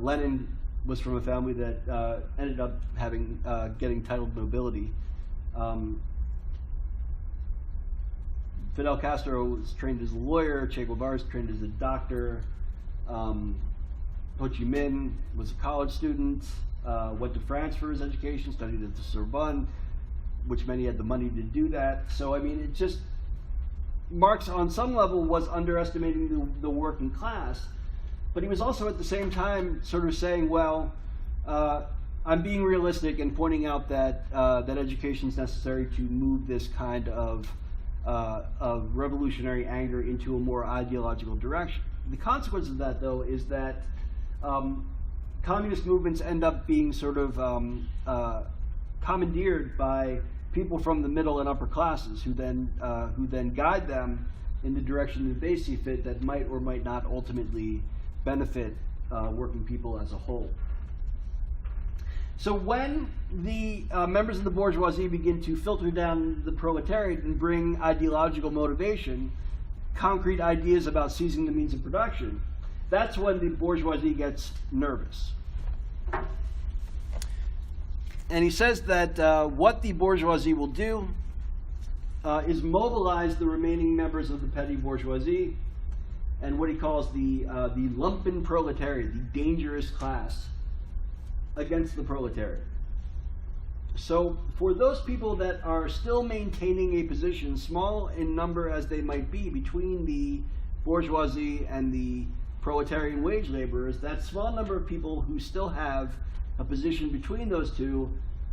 Lenin was from a family that ended up getting titled nobility. Fidel Castro was trained as a lawyer. Che Guevara was trained as a doctor. Ho Chi Minh was a college student. Went to France for his education. Studied at the Sorbonne, which many had the money to do that. So I mean, Marx on some level was underestimating the working class, but he was also at the same time sort of saying, well, I'm being realistic and pointing out that that education is necessary to move this kind of revolutionary anger into a more ideological direction. The consequence of that, though, is that communist movements end up being sort of commandeered by people from the middle and upper classes, who then guide them in the direction that they see fit, that might or might not ultimately benefit working people as a whole. So when the members of the bourgeoisie begin to filter down the proletariat and bring ideological motivation, concrete ideas about seizing the means of production, that's when the bourgeoisie gets nervous. And he says that what the bourgeoisie will do is mobilize the remaining members of the petty bourgeoisie and what he calls the lumpen proletariat, the dangerous class, against the proletariat. So for those people that are still maintaining a position, small in number as they might be, between the bourgeoisie and the proletarian wage laborers, that small number of people who still have a position between those two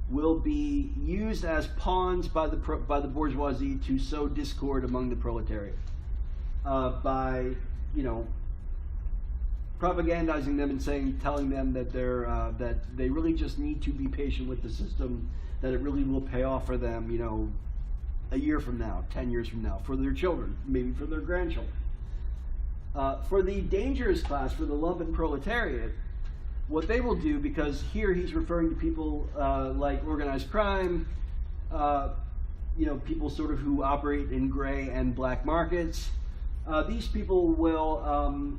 will be used as pawns by the bourgeoisie to sow discord among the proletariat by, propagandizing them and telling them that that they really just need to be patient with the system, that it really will pay off for them, a year from now, 10 years from now, for their children, maybe for their grandchildren. For the dangerous class, for the lumpen proletariat, what they will do, because here he's referring to people like organized crime, people sort of who operate in gray and black markets, these people will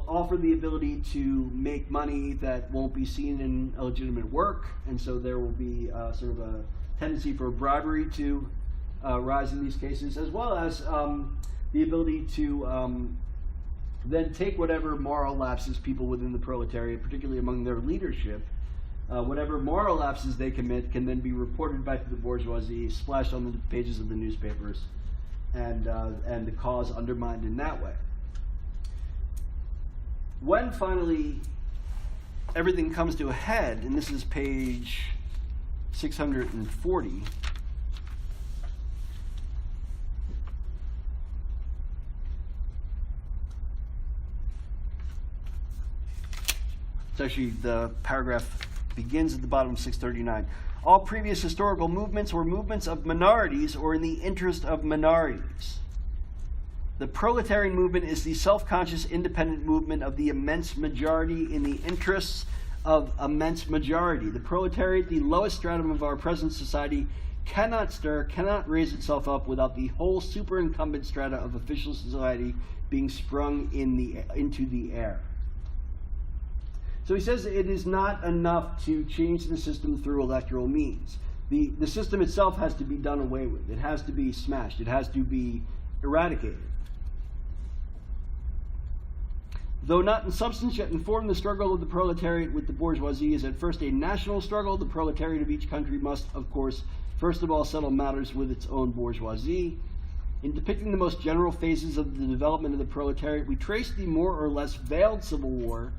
offer the ability to make money that won't be seen in illegitimate work, and so there will be sort of a tendency for bribery to rise in these cases, as well as the ability to then take whatever moral lapses people within the proletariat, particularly among their leadership, whatever moral lapses they commit can then be reported back to the bourgeoisie, splashed on the pages of the newspapers, and the cause undermined in that way. When finally everything comes to a head, and this is page 640, it's actually, the paragraph begins at the bottom of 639. All previous historical movements were movements of minorities or in the interest of minorities. The proletarian movement is the self-conscious, independent movement of the immense majority in the interests of immense majority. The proletariat, the lowest stratum of our present society, cannot stir, cannot raise itself up without the whole superincumbent strata of official society being sprung into the air. So he says it is not enough to change the system through electoral means. The system itself has to be done away with. It has to be smashed. It has to be eradicated. Though not in substance yet in form, the struggle of the proletariat with the bourgeoisie is at first a national struggle. The proletariat of each country must, of course, first of all settle matters with its own bourgeoisie. In depicting the most general phases of the development of the proletariat, we trace the more or less veiled civil war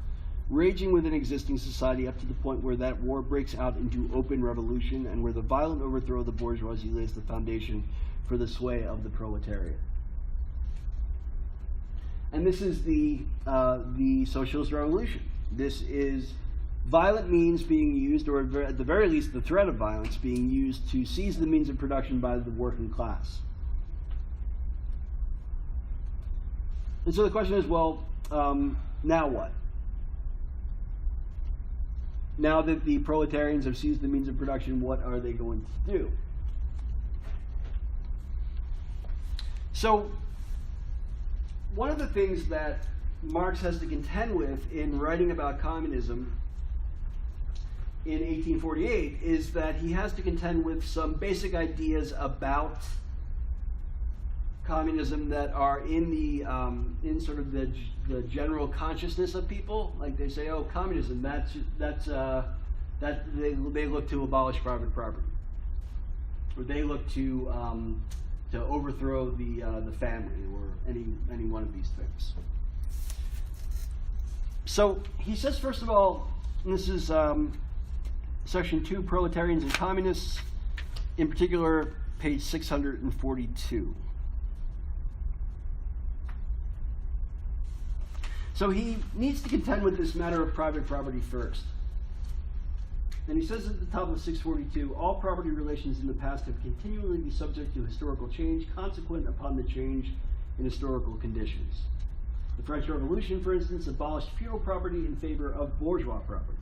raging within existing society up to the point where that war breaks out into open revolution and where the violent overthrow of the bourgeoisie lays the foundation for the sway of the proletariat. And this is the socialist revolution. This is violent means being used, or at the very least the threat of violence being used to seize the means of production by the working class. And so the question is, well, now what? Now that the proletarians have seized the means of production, what are they going to do? So, one of the things that Marx has to contend with in writing about communism in 1848 is that he has to contend with some basic ideas about communism that are in the in sort of the general consciousness of people. Like they say, oh, communism, they look to abolish private property, or they look to overthrow the family, or any one of these things. So he says, first of all, and this is section 2, Proletarians and Communists, in particular, page 642. So he needs to contend with this matter of private property first. And he says at the top of 642, all property relations in the past have continually been subject to historical change, consequent upon the change in historical conditions. The French Revolution, for instance, abolished feudal property in favor of bourgeois property.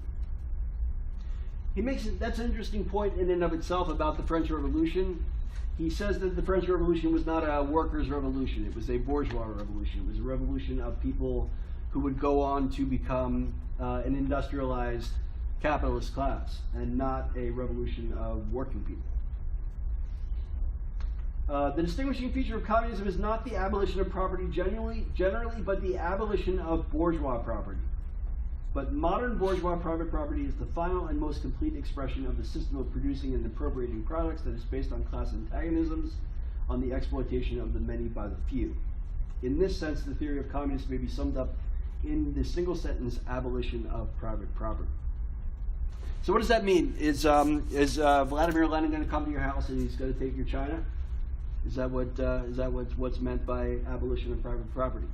He makes it, that's an interesting point in and of itself about the French Revolution. He says that the French Revolution was not a workers' revolution, it was a bourgeois revolution. It was a revolution of people who would go on to become an industrialized capitalist class, and not a revolution of working people. The distinguishing feature of communism is not the abolition of property generally, but the abolition of bourgeois property. But modern bourgeois private property is the final and most complete expression of the system of producing and appropriating products that is based on class antagonisms, on the exploitation of the many by the few. In this sense, the theory of communism may be summed up in the single sentence, abolition of private property. So what does that mean? Is Vladimir Lenin going to come to your house and he's going to take your china? Is that what's meant by abolition of private property?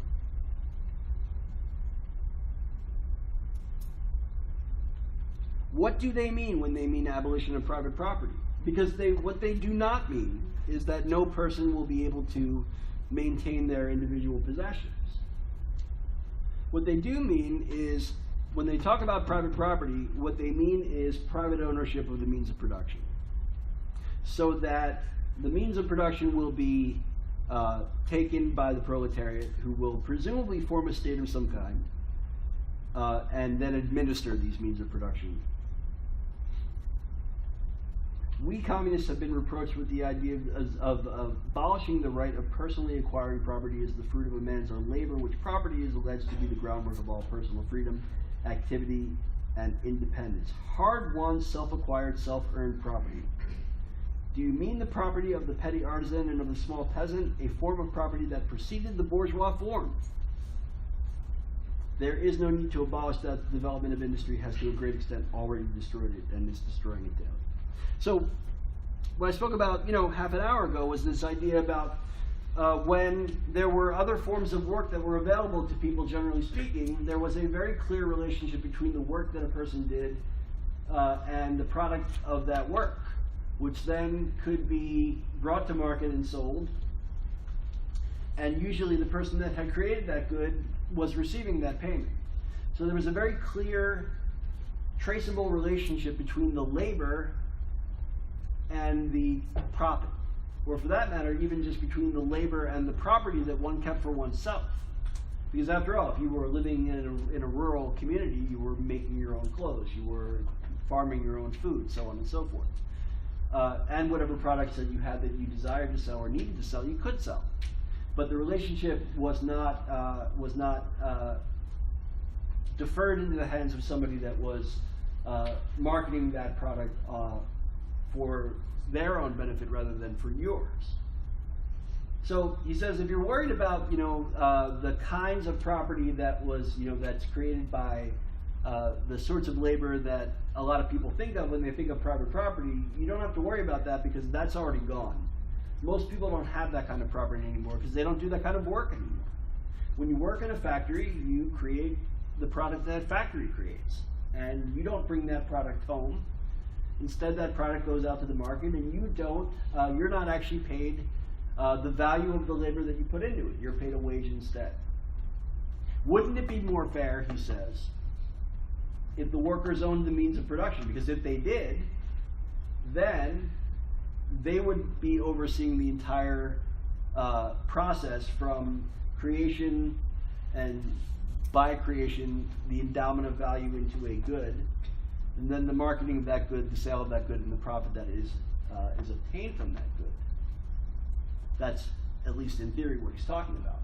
What do they mean when they mean abolition of private property? Because what they do not mean is that no person will be able to maintain their individual possessions. What they do mean is, when they talk about private property, what they mean is private ownership of the means of production. So that the means of production will be taken by the proletariat, who will presumably form a state of some kind, and then administer these means of production. We communists have been reproached with the idea of abolishing the right of personally acquiring property as the fruit of a man's own labor, which property is alleged to be the groundwork of all personal freedom, activity, and independence. Hard-won, self-acquired, self-earned property. Do you mean the property of the petty artisan and of the small peasant, a form of property that preceded the bourgeois form? There is no need to abolish that. The development of industry has to a great extent already destroyed it and is destroying it daily. So what I spoke about, half an hour ago was this idea about when there were other forms of work that were available to people, generally speaking, there was a very clear relationship between the work that a person did and the product of that work, which then could be brought to market and sold. And usually the person that had created that good was receiving that payment. So there was a very clear, traceable relationship between the labor and the profit, or for that matter, even just between the labor and the property that one kept for oneself. Because after all, if you were living in a rural community, you were making your own clothes, you were farming your own food, so on and so forth. And whatever products that you had that you desired to sell or needed to sell, you could sell. But the relationship was not deferred into the hands of somebody that was marketing that product for their own benefit rather than for yours. So he says, if you're worried about, the kinds of property that was, that's created by the sorts of labor that a lot of people think of when they think of private property, you don't have to worry about that because that's already gone. Most people don't have that kind of property anymore because they don't do that kind of work anymore. When you work in a factory, you create the product that factory creates, and you don't bring that product home. Instead, that product goes out to the market, and you're not actually paid the value of the labor that you put into it. You're paid a wage instead. Wouldn't it be more fair, he says, if the workers owned the means of production? Because if they did, then they would be overseeing the entire process from creation and by creation, the endowment of value into a good, and then the marketing of that good, the sale of that good, and the profit that is obtained from that good. That's, at least in theory, what he's talking about.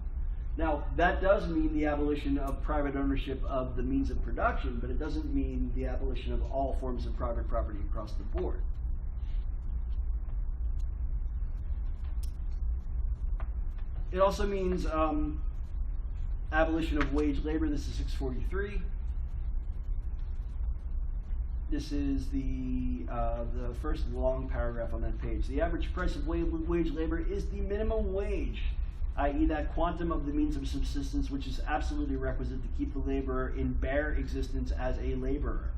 Now, that does mean the abolition of private ownership of the means of production, but it doesn't mean the abolition of all forms of private property across the board. It also means abolition of wage labor. This is 643. This is the first long paragraph on that page. The average price of wage labor is the minimum wage, i.e. that quantum of the means of subsistence which is absolutely requisite to keep the laborer in bare existence as a laborer.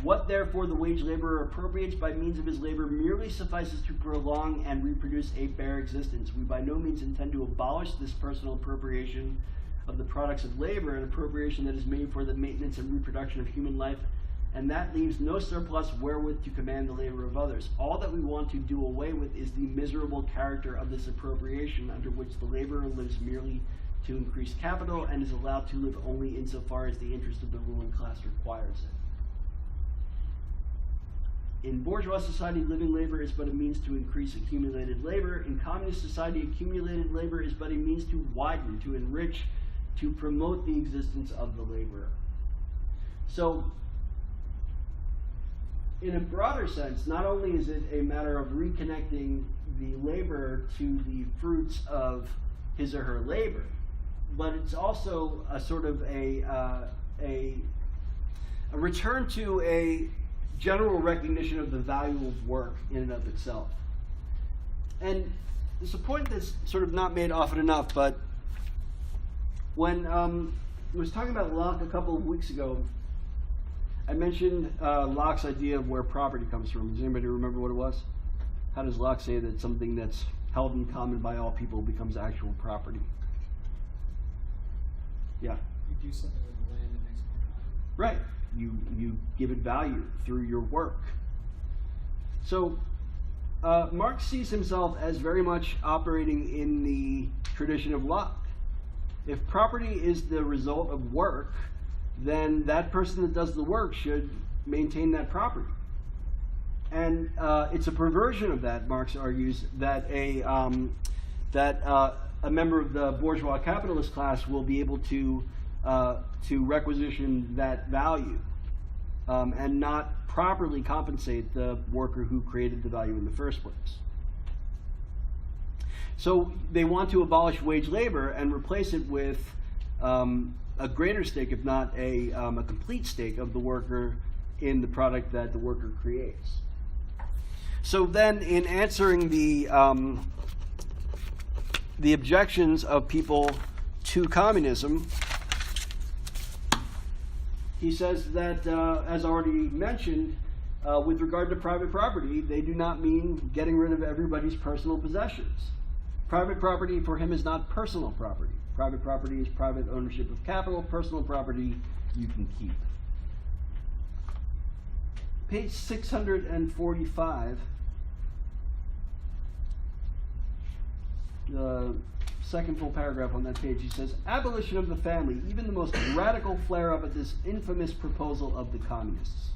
What therefore the wage laborer appropriates by means of his labor merely suffices to prolong and reproduce a bare existence. We by no means intend to abolish this personal appropriation of the products of labor, an appropriation that is made for the maintenance and reproduction of human life, and that leaves no surplus wherewith to command the labor of others. All that we want to do away with is the miserable character of this appropriation, under which the laborer lives merely to increase capital and is allowed to live only insofar as the interest of the ruling class requires it. In bourgeois society, living labor is but a means to increase accumulated labor. In communist society, accumulated labor is but a means to widen, to enrich, to promote the existence of the laborer. So, in a broader sense, not only is it a matter of reconnecting the laborer to the fruits of his or her labor, but it's also a sort of a return to a general recognition of the value of work in and of itself. And it's a point that's sort of not made often enough, but when I was talking about Locke a couple of weeks ago, I mentioned Locke's idea of where property comes from. Does anybody remember what it was? How does Locke say that something that's held in common by all people becomes actual property? Yeah? You do something with the land that makes more value. Right. You give it value through your work. So Marx sees himself as very much operating in the tradition of Locke. If property is the result of work, then that person that does the work should maintain that property. And it's a perversion of that, Marx argues, that a member of the bourgeois capitalist class will be able to requisition that value and not properly compensate the worker who created the value in the first place. So they want to abolish wage labor and replace it with a greater stake, if not a complete stake, of the worker in the product that the worker creates. So then, in answering the objections of people to communism, he says that, as already mentioned, with regard to private property, they do not mean getting rid of everybody's personal possessions. Private property for him is not personal property. Private property is private ownership of capital. Personal property you can keep. Page 645, the second full paragraph on that page, he says, abolition of the family, even the most radical flare-up at this infamous proposal of the communists.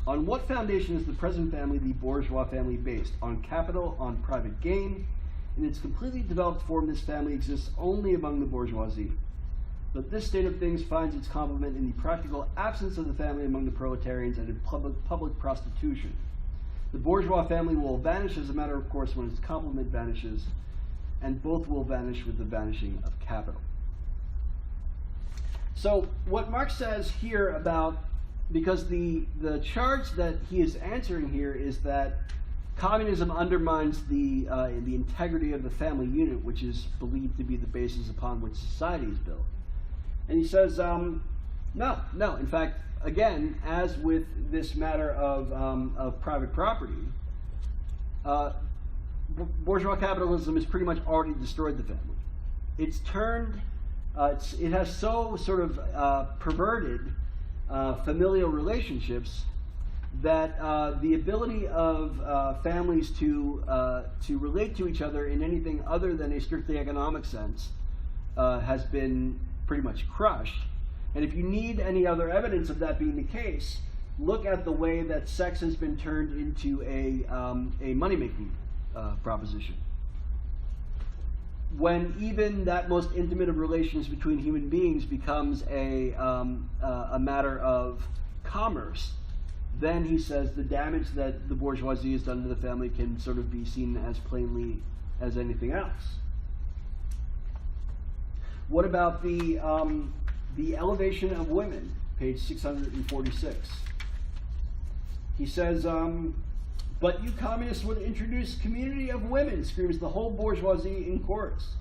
On what foundation is the present family, the bourgeois family, based? On capital, on private gain? In its completely developed form, this family exists only among the bourgeoisie. But this state of things finds its complement in the practical absence of the family among the proletarians and in public prostitution. The bourgeois family will vanish as a matter of course when its complement vanishes, and both will vanish with the vanishing of capital. So what Marx says here about, because the charge that he is answering here is that communism undermines the integrity of the family unit, which is believed to be the basis upon which society is built. And he says, no. In fact, again, as with this matter of private property, bourgeois capitalism has pretty much already destroyed the family. It's turned, it has so sort of perverted familial relationships that the ability of families to relate to each other in anything other than a strictly economic sense has been pretty much crushed. And if you need any other evidence of that being the case, look at the way that sex has been turned into a money-making proposition. When even that most intimate of relations between human beings becomes a matter of commerce, then he says the damage that the bourgeoisie has done to the family can sort of be seen as plainly as anything else. What about the elevation of women, page 646? He says, but you communists would introduce community of women, screams the whole bourgeoisie in chorus.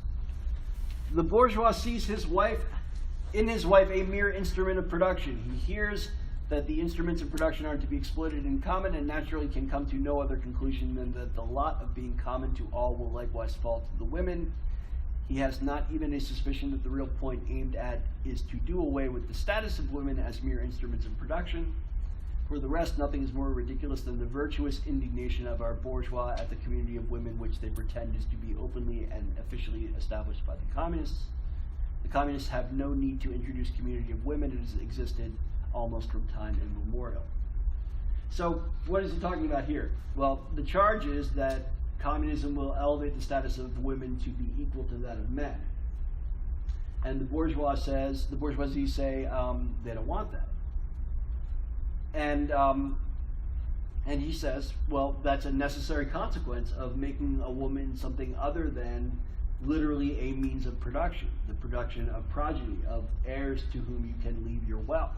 The bourgeois sees his wife a mere instrument of production. He hears that the instruments of production are to be exploited in common and naturally can come to no other conclusion than that the lot of being common to all will likewise fall to the women. He has not even a suspicion that the real point aimed at is to do away with the status of women as mere instruments of production. For the rest, nothing is more ridiculous than the virtuous indignation of our bourgeois at the community of women which they pretend is to be openly and officially established by the communists. The communists have no need to introduce community of women. It has existed almost from time immemorial. So what is he talking about here? Well, the charge is that communism will elevate the status of women to be equal to that of men. And the bourgeoisie say they don't want that. And he says, well, that's a necessary consequence of making a woman something other than literally a means of production, the production of progeny, of heirs to whom you can leave your wealth.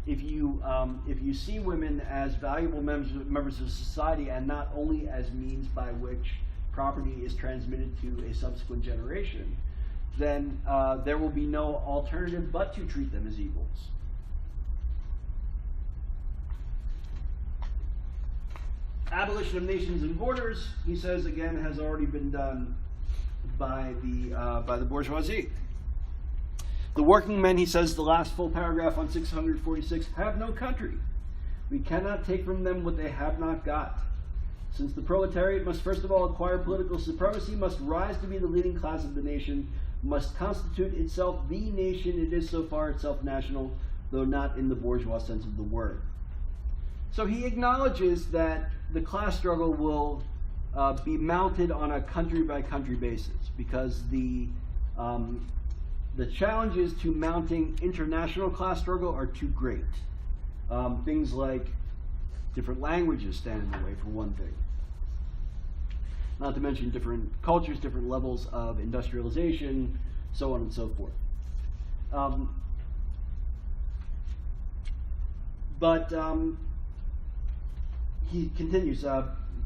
If you see women as valuable members of society and not only as means by which property is transmitted to a subsequent generation, then there will be no alternative but to treat them as equals. Abolition of nations and borders, he says again, has already been done by the bourgeoisie. The working men, he says, the last full paragraph on 646, have no country. We cannot take from them what they have not got. Since the proletariat must first of all acquire political supremacy, must rise to be the leading class of the nation, must constitute itself the nation, it is so far itself national, though not in the bourgeois sense of the word. So he acknowledges that the class struggle will be mounted on a country-by-country basis because the challenges to mounting international class struggle are too great. Things like different languages stand in the way, for one thing. Not to mention different cultures, different levels of industrialization, so on and so forth. He continues,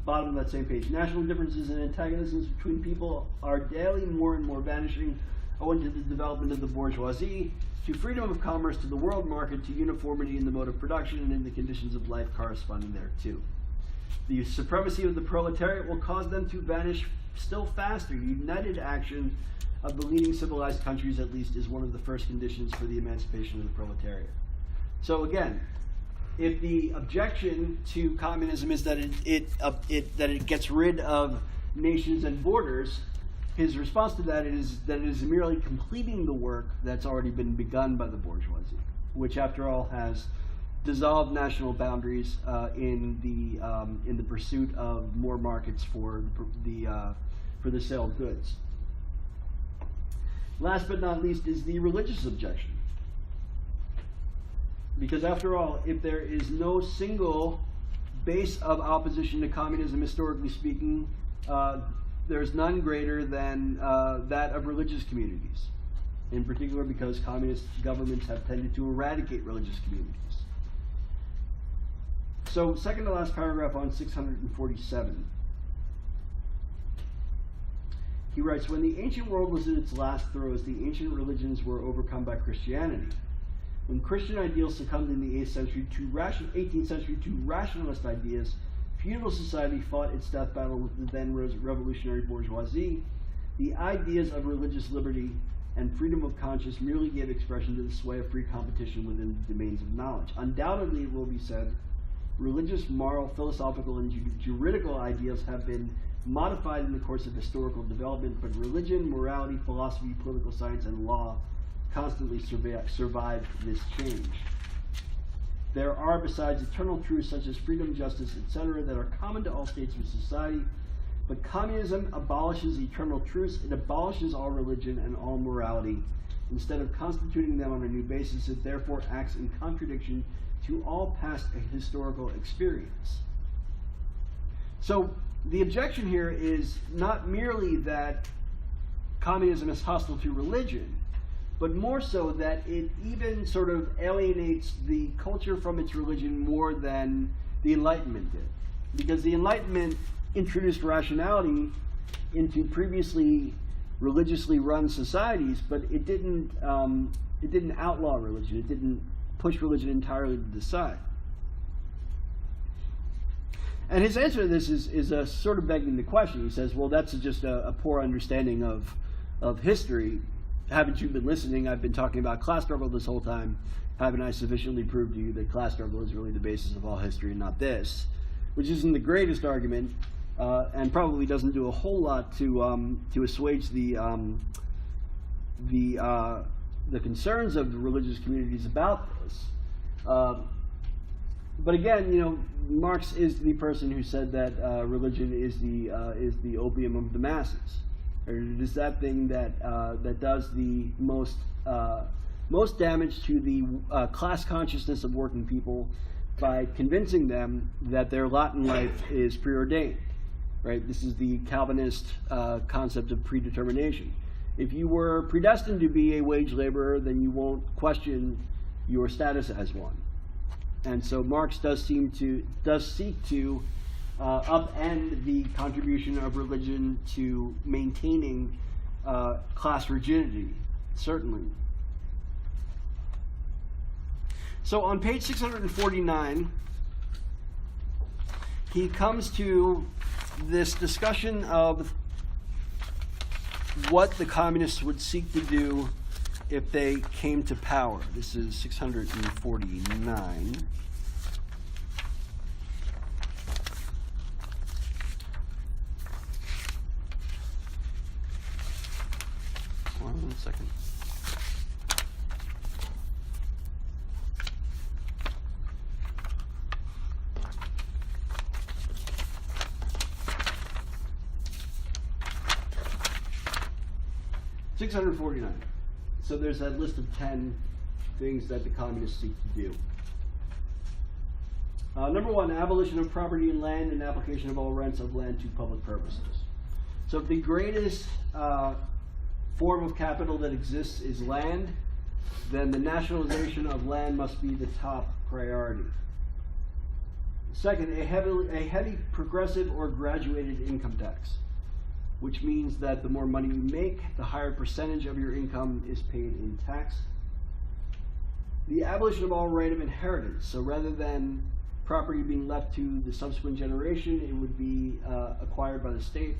bottom of that same page. National differences and antagonisms between people are daily more and more vanishing owing to the development of the bourgeoisie, to freedom of commerce, to the world market, to uniformity in the mode of production and in the conditions of life corresponding thereto. The supremacy of the proletariat will cause them to vanish still faster. United action of the leading civilized countries, at least, is one of the first conditions for the emancipation of the proletariat. So again, if the objection to communism is that it gets rid of nations and borders, his response to that is that it is merely completing the work that's already been begun by the bourgeoisie, which, after all, has dissolved national boundaries in the pursuit of more markets for the sale of goods. Last but not least is the religious objection. Because after all, if there is no single base of opposition to communism, historically speaking, there's none greater than that of religious communities. In particular because communist governments have tended to eradicate religious communities. So, second to last paragraph on 647. He writes, when the ancient world was in its last throes, the ancient religions were overcome by Christianity. When Christian ideals succumbed in the 18th century to rationalist ideas, feudal society fought its death battle with the then revolutionary bourgeoisie. The ideas of religious liberty and freedom of conscience merely gave expression to the sway of free competition within the domains of knowledge. Undoubtedly, it will be said, religious, moral, philosophical, and juridical ideals have been modified in the course of historical development, but religion, morality, philosophy, political science, and law constantly survive this change. There are, besides, eternal truths such as freedom, justice, etc., that are common to all states of society, but communism abolishes eternal truths. It abolishes all religion and all morality. Instead of constituting them on a new basis, it therefore acts in contradiction to all past historical experience. So the objection here is not merely that communism is hostile to religion, but more so that it even sort of alienates the culture from its religion more than the Enlightenment did. Because the Enlightenment introduced rationality into previously religiously run societies, but it didn't outlaw religion. It didn't push religion entirely to the side. And his answer to this is a sort of begging the question. He says, well, that's just a poor understanding of history. Haven't you been listening? I've been talking about class struggle this whole time. Haven't I sufficiently proved to you that class struggle is really the basis of all history and not this? Which isn't the greatest argument, and probably doesn't do a whole lot to assuage the concerns of the religious communities about this. But again, Marx is the person who said that religion is the opium of the masses. Or it is that thing that does the most damage to the class consciousness of working people by convincing them that their lot in life is preordained. Right? This is the Calvinist concept of predetermination. If you were predestined to be a wage laborer, then you won't question your status as one. And so Marx does seek to upend the contribution of religion to maintaining class rigidity, certainly. So on page 649, he comes to this discussion of what the communists would seek to do if they came to power. This is 649. One second. $649. So there's that list of 10 things that the communists seek to do. Number one, abolition of property in land and application of all rents of land to public purposes. So if the greatest form of capital that exists is land, then the nationalization of land must be the top priority. Second, a heavy progressive or graduated income tax, which means that the more money you make, the higher percentage of your income is paid in tax. The abolition of all right of inheritance. So rather than property being left to the subsequent generation, it would be acquired by the state.